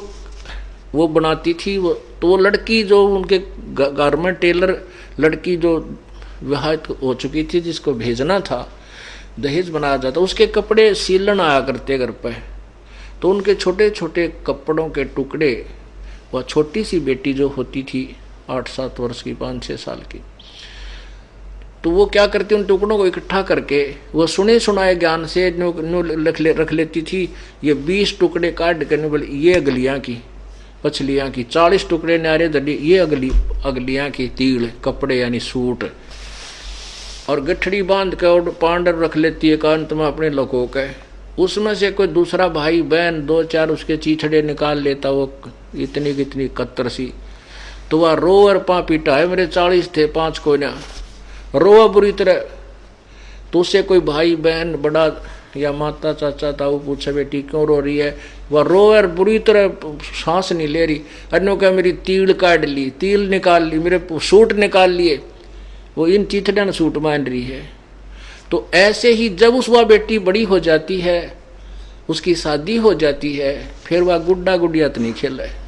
वो बनाती थी वो। तो वो लड़की जो उनके गारमेंट टेलर लड़की जो विवाहित हो चुकी थी, जिसको भेजना था, दहेज बनाया जाता, उसके कपड़े सीलन आया करते घर पे। तो उनके छोटे छोटे कपड़ों के टुकड़े, वह छोटी सी बेटी जो होती थी 8-7 वर्ष की, 5-6 साल की, तो वो क्या करती, उन टुकड़ों को इकट्ठा करके वो सुने सुनाए ज्ञान से रख लेती थी। ये 20 टुकड़े काट करने बोले ये अगलियां की पछलियां की, 40 टुकड़े न्यारे दड़ी ये अगलियां की तील कपड़े यानी सूट, और गठड़ी बांध के और पांडव रख लेती है एकांत में अपने लोगों के। उसमें से कोई दूसरा भाई बहन 2-4 उसके चीथड़े निकाल लेता, वो इतनी कितनी कत्तर सी। तो वह रोअर पा पीटा है, मेरे 40 थे 5 को ना रोआ बुरी तरह। तो उससे कोई भाई बहन बड़ा या माता चाचा ताऊ पूछे बेटी क्यों रो रही है, वह रोअर बुरी तरह, सांस नहीं ले रही। अन्यों क्या मेरी तील काट ली, तील निकाल ली, मेरे सूट निकाल लिए, वो इन चीथड़े ने सूट मान रही है। तो ऐसे ही जब उस वह बेटी बड़ी हो जाती है, उसकी शादी हो जाती है, फिर वह गुड्डा गुड़िया तो नहीं खेल रहे।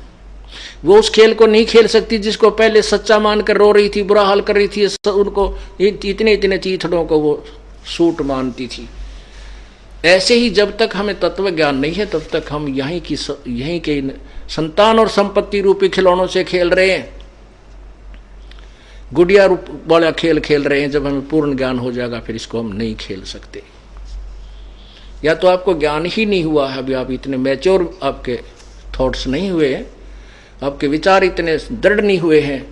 वो उस खेल को नहीं खेल सकती जिसको पहले सच्चा मानकर रो रही थी, बुरा हाल कर रही थी, उनको इतने इतने चीथड़ों को वो सूट मानती थी। ऐसे ही जब तक हमें तत्व ज्ञान नहीं है तब तक हम यहीं के संतान और संपत्ति रूपी खिलौनों से खेल रहे हैं, गुड़िया रूप वाला खेल खेल रहे हैं। जब हमें पूर्ण ज्ञान हो जाएगा फिर इसको हम नहीं खेल सकते। या तो आपको ज्ञान ही नहीं हुआ है, अभी आप इतने मैच्योर आपके थॉट्स नहीं हुए हैं, आपके विचार इतने दृढ़ नहीं हुए हैं,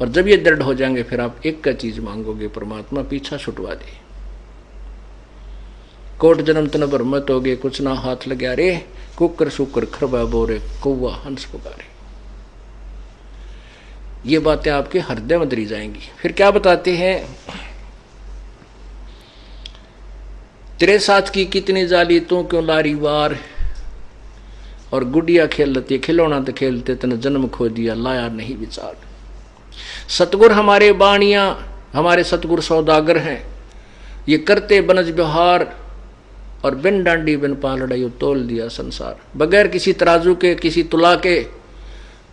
और जब ये दृढ़ हो जाएंगे फिर आप एक का चीज मांगोगे, परमात्मा पीछा छुटवा दे। कोट जन्म तन भर मत हो गए, कुछ ना हाथ लग्या रे, कुकर सुकर खरबा बोरे, कौवा हंस पुकारे। ये बातें आपके हृदय में दरी जाएंगी। फिर क्या बताते हैं, तेरे साथ की कितनी जाली तू क्यों लारी वार, और गुड़िया खेलती खिलौना तो खेलते तने जन्म खो दिया लाया नहीं विचार। सतगुर हमारे बाणिया, हमारे सतगुर सौदागर हैं, ये करते बनज व्यवहार, और बिन डांडी बिन पालड़ा यू तोल दिया संसार। बगैर किसी तराजू के किसी तुला के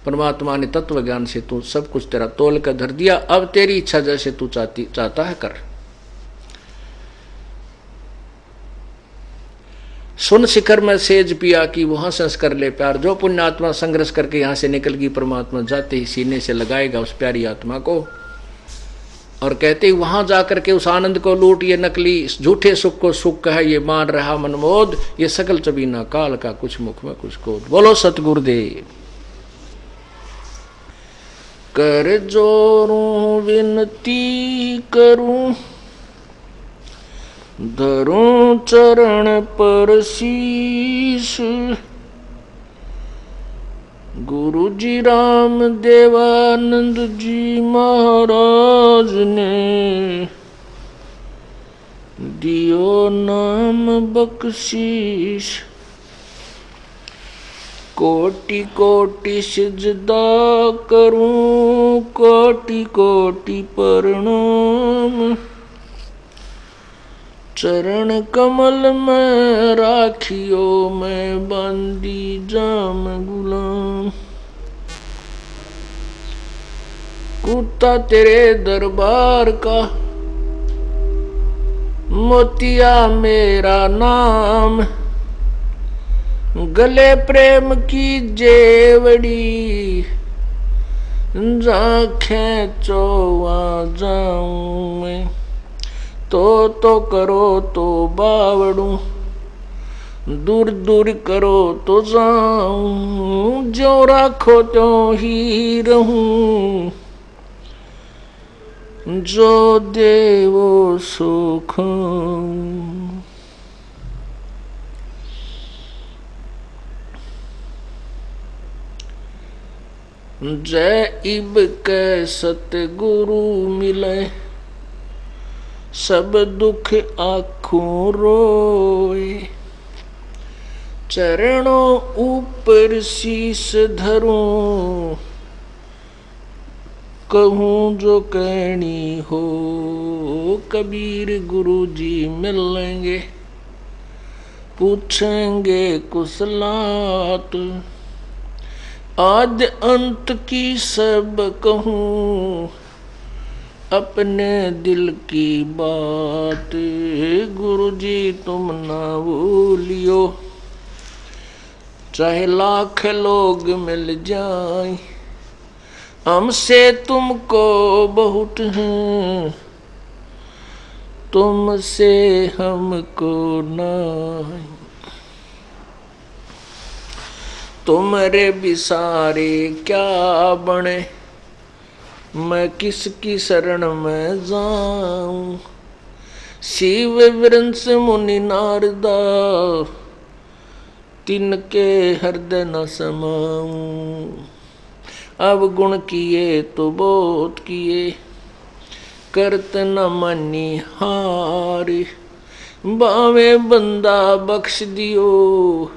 परमात्मा ने तत्व ज्ञान से तू सब कुछ तेरा तोल कर धर दिया। अब तेरी इच्छा जैसे तू चाहता है कर। सुन शिखर में सेज पिया की वहां संस्कर ले प्यार, जो पुण्यात्मा संघर्ष करके यहां से निकल गई परमात्मा जाते ही सीने से लगाएगा उस प्यारी आत्मा को, और कहते ही वहां जाकर के उस आनंद को लूट। ये नकली झूठे सुख को सुख है, ये मान रहा मनमोद, ये सकल चबीना काल का कुछ मुख में कुछ कोद। बोलो सतगुरुदेव। कर जोरूं विनती करूं, धरूं चरण पर शीश, गुरु जी राम देवानंद जी महाराज ने दियो नाम बख्शीश। कोटि कोटि सिजदा करूं, कोटि कोटि प्रणाम, चरण कमल में राखियो मैं बंदी जाम गुलाम। कुत्ता तेरे दरबार का, मोतिया मेरा नाम, गले प्रेम की जेवड़ी, जाखें चौवा जाऊं मैं। तो करो तो बावड़ू, दूर दूर करो तो जाऊं, जो राखो तो ही रहूं, जो देवो सुख। जय इब के सतगुरु मिले, सब दुख आँखों रोए। चरणों ऊपर शीश धरूं, कहूँ जो कहनी हो। कबीर गुरु जी मिलेंगे, पूछेंगे कुशलात, आद्य अंत की सब कहूँ, अपने दिल की बात। गुरु जी तुम ना भूलियो, चाहे लाख लोग मिल जाए, हमसे तुमको बहुत हैं, तुमसे हमको नहीं। तुम्हारे बिसारे क्या बने, मैं किसकी शरण में जाऊं। शिव वृंश मुनि नारदा, तिनके हृदय न समाऊं। अब गुण किए तो बहुत किए, करत न मनी हार। बावे बंदा बख्श दियो,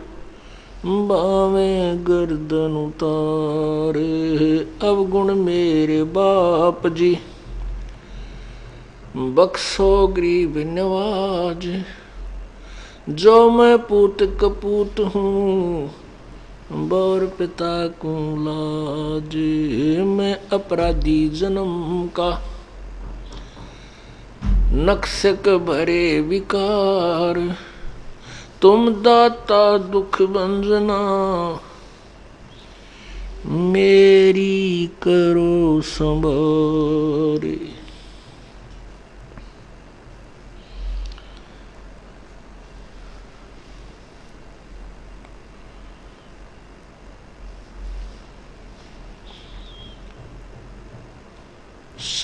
बावे गर्दन उतार। अब गुण मेरे बाप जी, बख्शो गरीब नवाज। जो मैं पूत कपूत हूँ, बौर पिता को लाज। मैं अपराधी जन्म का, नक्शक भरे विकार। तुम दाता दुख भंजना, मेरी करो संभार।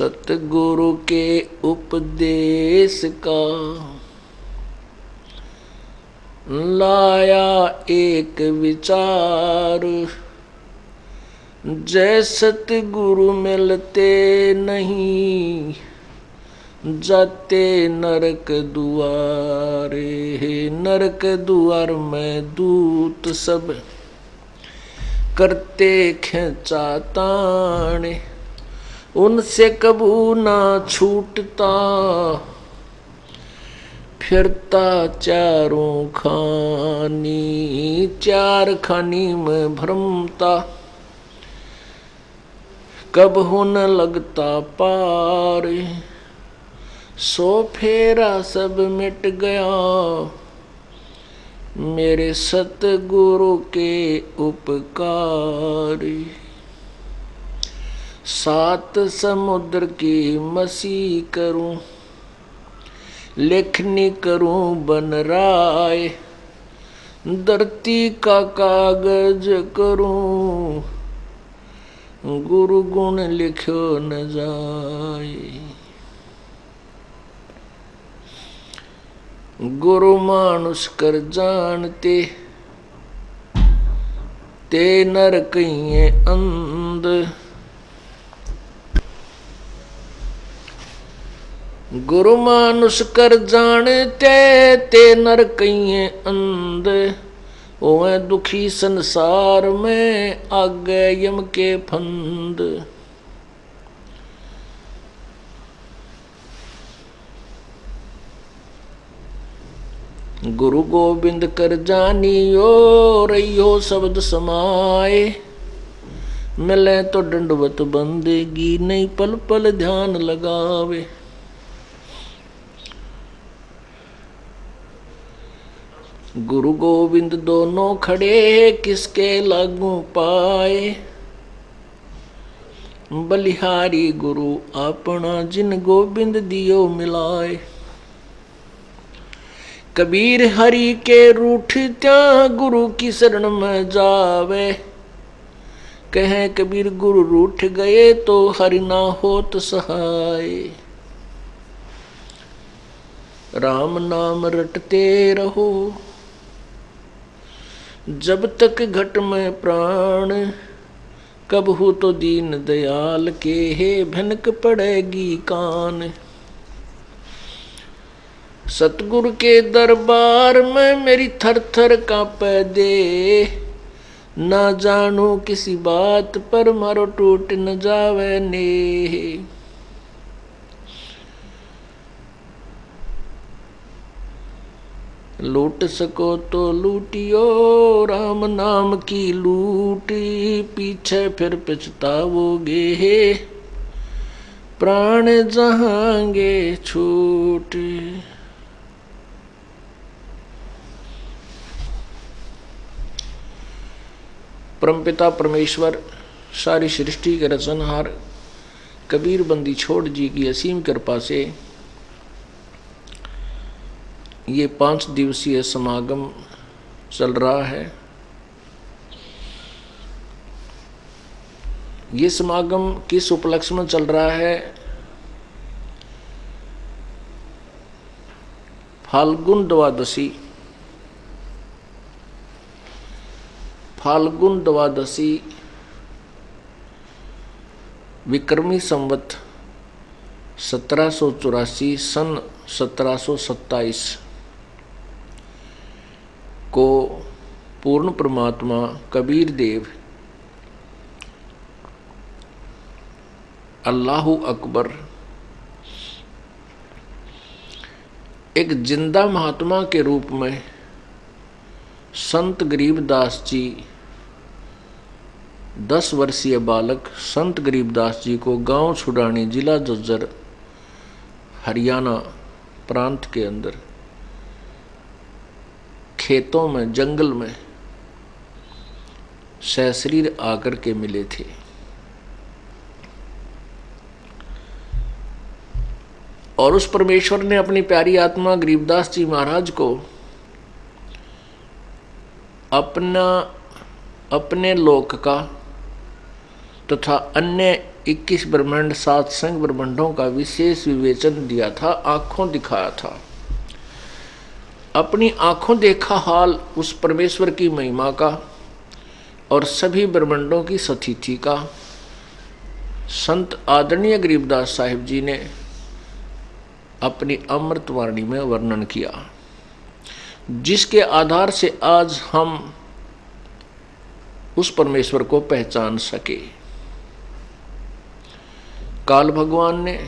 सतगुरु के उपदेश का लाया एक विचार, जय सतगुरु मिलते नहीं जाते नरक दुआरे। नरक दुआर में दूत सब करते खेचा ताने, उनसे कबू ना छूटता फिरता चारों खानी। चार खानी में भ्रमता कब हो न लगता पार। सो फेरा सब मिट गया मेरे सतगुरु के उपकार। सात समुद्र की मसी करूं, लेखनी करूं बन राय। धरती का कागज करूं, गुरु गुण लिखो न जाए। गुरु मानुष कर जानते ते नर कहिए अंध। गुरु मानुष कर जानते ते नर कहिए अंध। ओए दुखी संसार में आगे यम के फंद। गुरु गोविंद कर जानियो रहियो शब्द समाए। मिले तो दंडवत बंदेगी नहीं पल पल ध्यान लगावे। गुरु गोविंद दोनों खड़े किसके लागू पाए। बलिहारी गुरु अपना जिन गोविंद दियो मिलाए। कबीर हरि के रूठ त्या गुरु की शरण में जावे। कहे कबीर गुरु रूठ गए तो हरि ना होत सहाय। राम नाम रटते रहो जब तक घट में प्राण। कब हो तो दीन दयाल के हे भनक पड़ेगी कान। सतगुरु के दरबार में मेरी थर थर कांपे दे। ना जानू किसी बात पर मारो टूट न जावे ने। लूट सको तो लूटियो राम नाम की लूटी। पीछे फिर पछताओगे प्राण जहांगे छूट। परमपिता परमेश्वर सारी सृष्टि के रचनहार कबीर बंदी छोड़ जी की असीम कृपा से ये 5 दिवसीय समागम चल रहा है। ये समागम किस उपलक्ष्य में चल रहा है? फाल्गुन द्वादशी। फाल्गुन द्वादशी विक्रमी संवत 1784 सन 1727 को पूर्ण परमात्मा कबीर देव अल्लाहु अकबर एक जिंदा महात्मा के रूप में संत गरीबदास जी 10 वर्षीय बालक संत गरीबदास जी को गांव छुड़ानी जिला झज्जर हरियाणा प्रांत के अंदर खेतों में जंगल में सशरीर आकर के मिले थे। और उस परमेश्वर ने अपनी प्यारी आत्मा गरीबदास जी महाराज को अपने लोक का तथा अन्य 21 ब्रह्मांड 7 संग ब्रह्मांडों का विशेष विवेचन दिया था, आंखों दिखाया था। अपनी आंखों देखा हाल उस परमेश्वर की महिमा का और सभी ब्रह्मांडों की सतिथि का संत आदरणीय गरीबदास साहिब जी ने अपनी अमृतवाणी में वर्णन किया, जिसके आधार से आज हम उस परमेश्वर को पहचान सके। काल भगवान ने,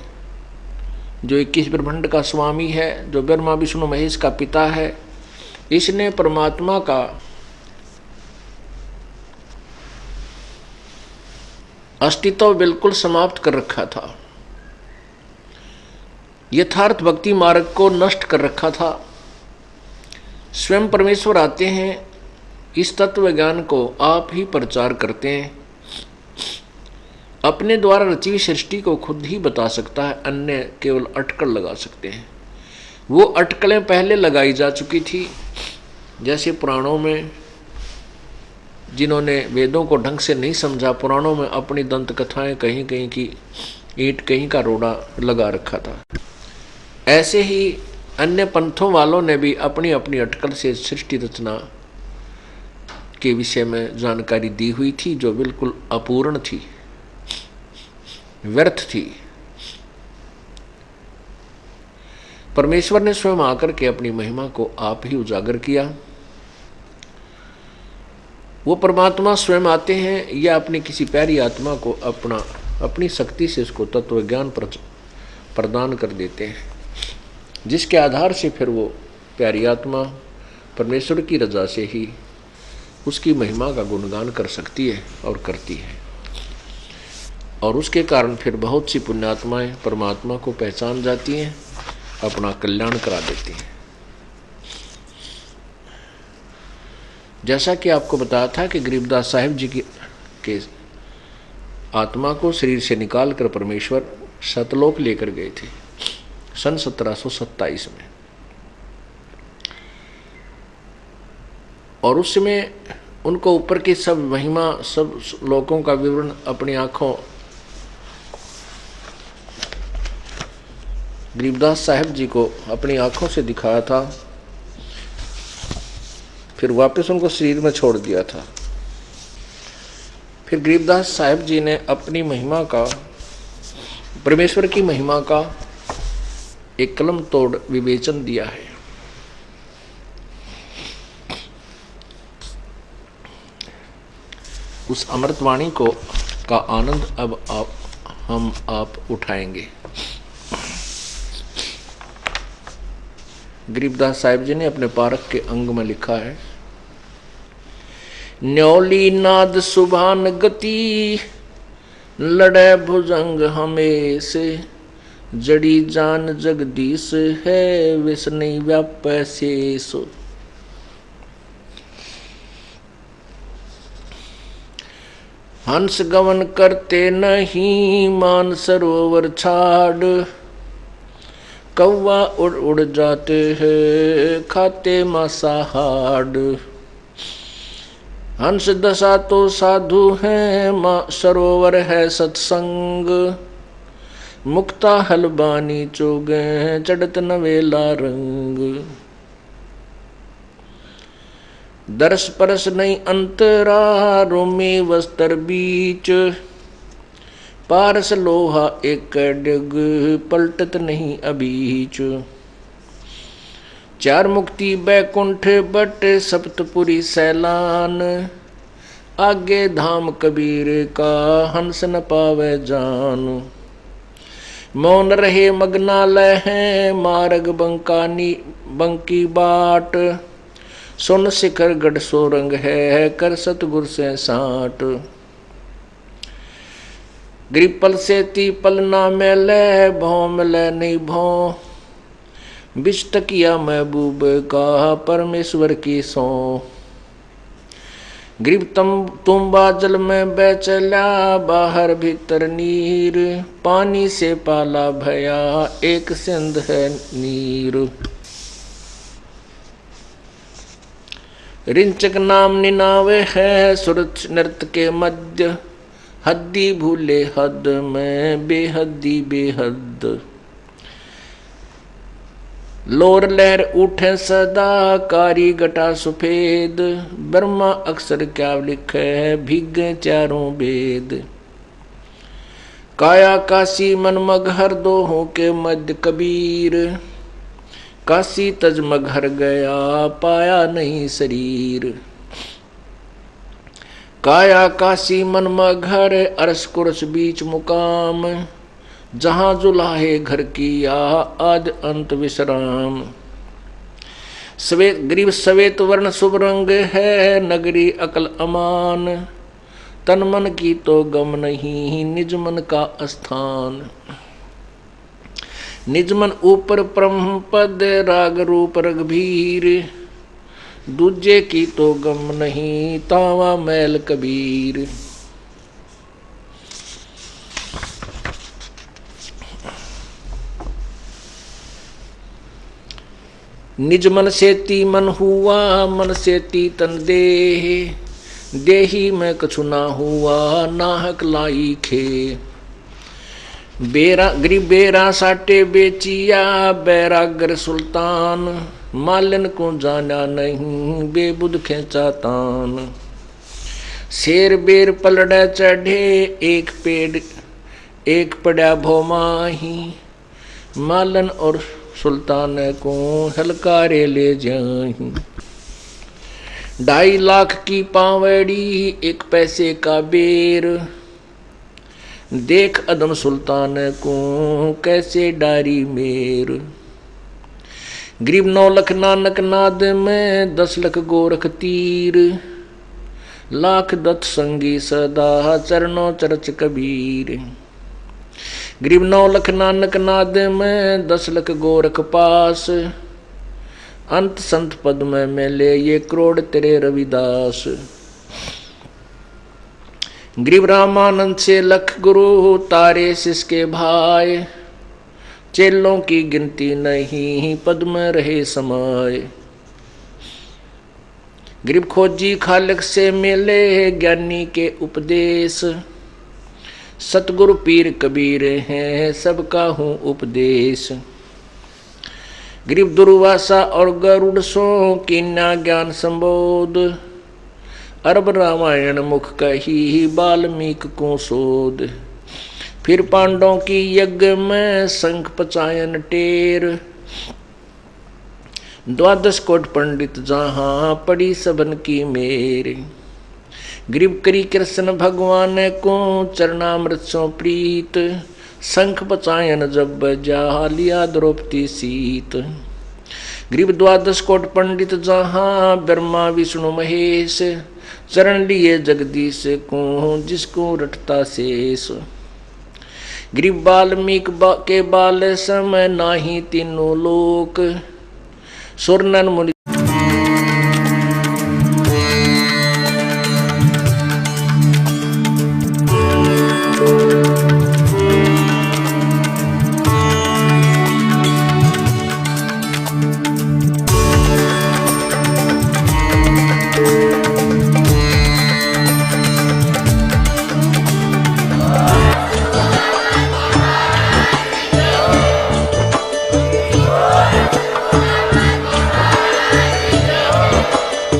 जो 21 ब्रह्मांड का स्वामी है, जो ब्रह्मा विष्णु महेश का पिता है, इसने परमात्मा का अस्तित्व बिल्कुल समाप्त कर रखा था, यथार्थ भक्ति मार्ग को नष्ट कर रखा था। स्वयं परमेश्वर आते हैं, इस तत्व ज्ञान को आप ही प्रचार करते हैं। अपने द्वारा रची हुई सृष्टि को खुद ही बता सकता है, अन्य केवल अटकल लगा सकते हैं। वो अटकलें पहले लगाई जा चुकी थी, जैसे पुराणों में जिन्होंने वेदों को ढंग से नहीं समझा, पुराणों में अपनी दंत कथाएं कहीं कहीं की ईंट कहीं का रोड़ा लगा रखा था। ऐसे ही अन्य पंथों वालों ने भी अपनी अपनी अटकल से सृष्टि रचना के विषय में जानकारी दी हुई थी, जो बिल्कुल अपूर्ण थी, व्यर्थ थी। परमेश्वर ने स्वयं आकर के अपनी महिमा को आप ही उजागर किया। वो परमात्मा स्वयं आते हैं या अपनी किसी प्यारी आत्मा को अपनी शक्ति से उसको तत्व ज्ञान प्रदान कर देते हैं, जिसके आधार से फिर वो प्यारी आत्मा परमेश्वर की रजा से ही उसकी महिमा का गुणगान कर सकती है और करती है, और उसके कारण फिर बहुत सी पुण्यात्माएं परमात्मा को पहचान जाती हैं, अपना कल्याण करा देती हैं। जैसा कि आपको बताया था कि गरीबदास साहिब जी के आत्मा को शरीर से निकाल कर परमेश्वर सतलोक लेकर गए थे सन 1727 में, और उस समय उनको ऊपर की सब महिमा, सब लोकों का विवरण अपनी आंखों गरीबदास साहिब जी को अपनी आंखों से दिखाया था, फिर वापस उनको शरीर में छोड़ दिया था। फिर गरीबदास साहिब जी ने अपनी महिमा का, परमेश्वर की महिमा का एक कलम तोड़ विवेचन दिया है। उस अमृतवाणी का आनंद अब आप उठाएंगे। गरीबदास साहिब जी ने अपने पारक के अंग में लिखा है, न्योली नाद सुभान गति, लड़े भुजंग हमेशे, जड़ी जान जगदीश है, विष नहीं व्यापै शेष। हंस गमन करते नहीं, मान सरोवर छाड़, कौवा उड़ उड़ जाते हैं, खाते मांसाहार। हंस दशा तो साधु हैं, सरोवर है सत्संग, मुक्ता हलबानी चोगे, चढ़त नवेला रंग। दरस परस नहीं अंतरा, रोमी वस्त्र बीच, पारस लोहा एक डिग, पलटत नहीं अबीच। चार मुक्ति बैकुंठ बट, सप्तपुरी सैलान, आगे धाम कबीर का, हंस न पावे जान। मौन रहे मग्नालय है, मार्ग बंकी बाट, सुन शिखर गढ़ सोरंग है, कर सतगुर से साट। ग्रिपल से तीपल ना मेले, भौ मिले नहीं भौ, बिच तकिया महबूब का, परमेश्वर की सौ। ग्रीब तुम बाजल में बैचला, बाहर भीतर नीर, पानी से पाला भया, एक सिंध है नीर। रिंचक नाम निनावे है, सुरत नृत्य के मध्य, हद्दी भूले हद में बेहद्दी बेहद। लोर लहर उठे सदा कारी घटा सफेद, ब्रह्मा अक्षर क्या लिखे भीगे चारों वेद। काया काशी मन मगहर दोहों के मध्य कबीर, काशी तज मगहर गया पाया नहीं शरीर। काया काशी मन मगहर अरस कुरस बीच मुकाम, जहां जुलाहे घर किया आद अंत विश्राम। श्वेत ग्रीव श्वेत वर्ण शुभ रंग है नगरी अकल अमान, तन मन की तो गम नहीं निज मन का स्थान। निज मन ऊपर ब्रह्म पद राग रूप रघुवीर, दूजे की तो गम नहीं तावा मैल कबीर। निज मन से ती मन हुआ मन से ती तन देह, देही में कछु ना हुआ नाहक लाई खे। बेरा गरीब बेरा साटे बेचिया बैरागर सुल्तान, मालन को जाना नहीं बेबुद खेचा तान। शेर बेर पलड़े चढ़े एक पेड़ एक पड़ा भोमाही, मालन और सुल्तान को हलकारे ले जाही। 2.5 लाख की पावड़ी 1 पैसे का बेर, देख अदम सुल्तान को कैसे डारी मेर। गरीब 9 लाख नानक नाद में 10 लाख गोरख तीर, लाख दत्त संगी सदा चरणों चरच कबीर। गरीब 9 लाख नानक नाद में 10 लाख गोरख पास, अंत संत पद में मिले ये करोड़ तेरे रविदास। गरीब रामानंद से लख गुरु तारे सिसके भाई, चेलों की गिनती नहीं पद में रहे समाये। गरीब खोजी खालक से मिले ज्ञानी के उपदेश, सतगुरु पीर कबीर हैं सबका हूँ उपदेश। गरीब दुर्वासा और गरुड़ सो कीन्या ज्ञान संबोध, अरब रामायण मुख कही बाल्मीक को सोध। फिर पांडवों की यज्ञ में शंख पचायन टेर, 12 कोट पंडित जहां पड़ी सबन की मेर। गरीब करी कृष्ण भगवान को चरणामृत सो प्रीत, शंख पचायन जब बजा लिया द्रौपदी सीत। गरीब 12 कोट पंडित जहां ब्रह्मा विष्णु महेश, चरण लिए जगदीश को जिसको रटता शेष। गरीब वाल्मीक के बाल समय नाही तीनों लोक, सुरनन मुनि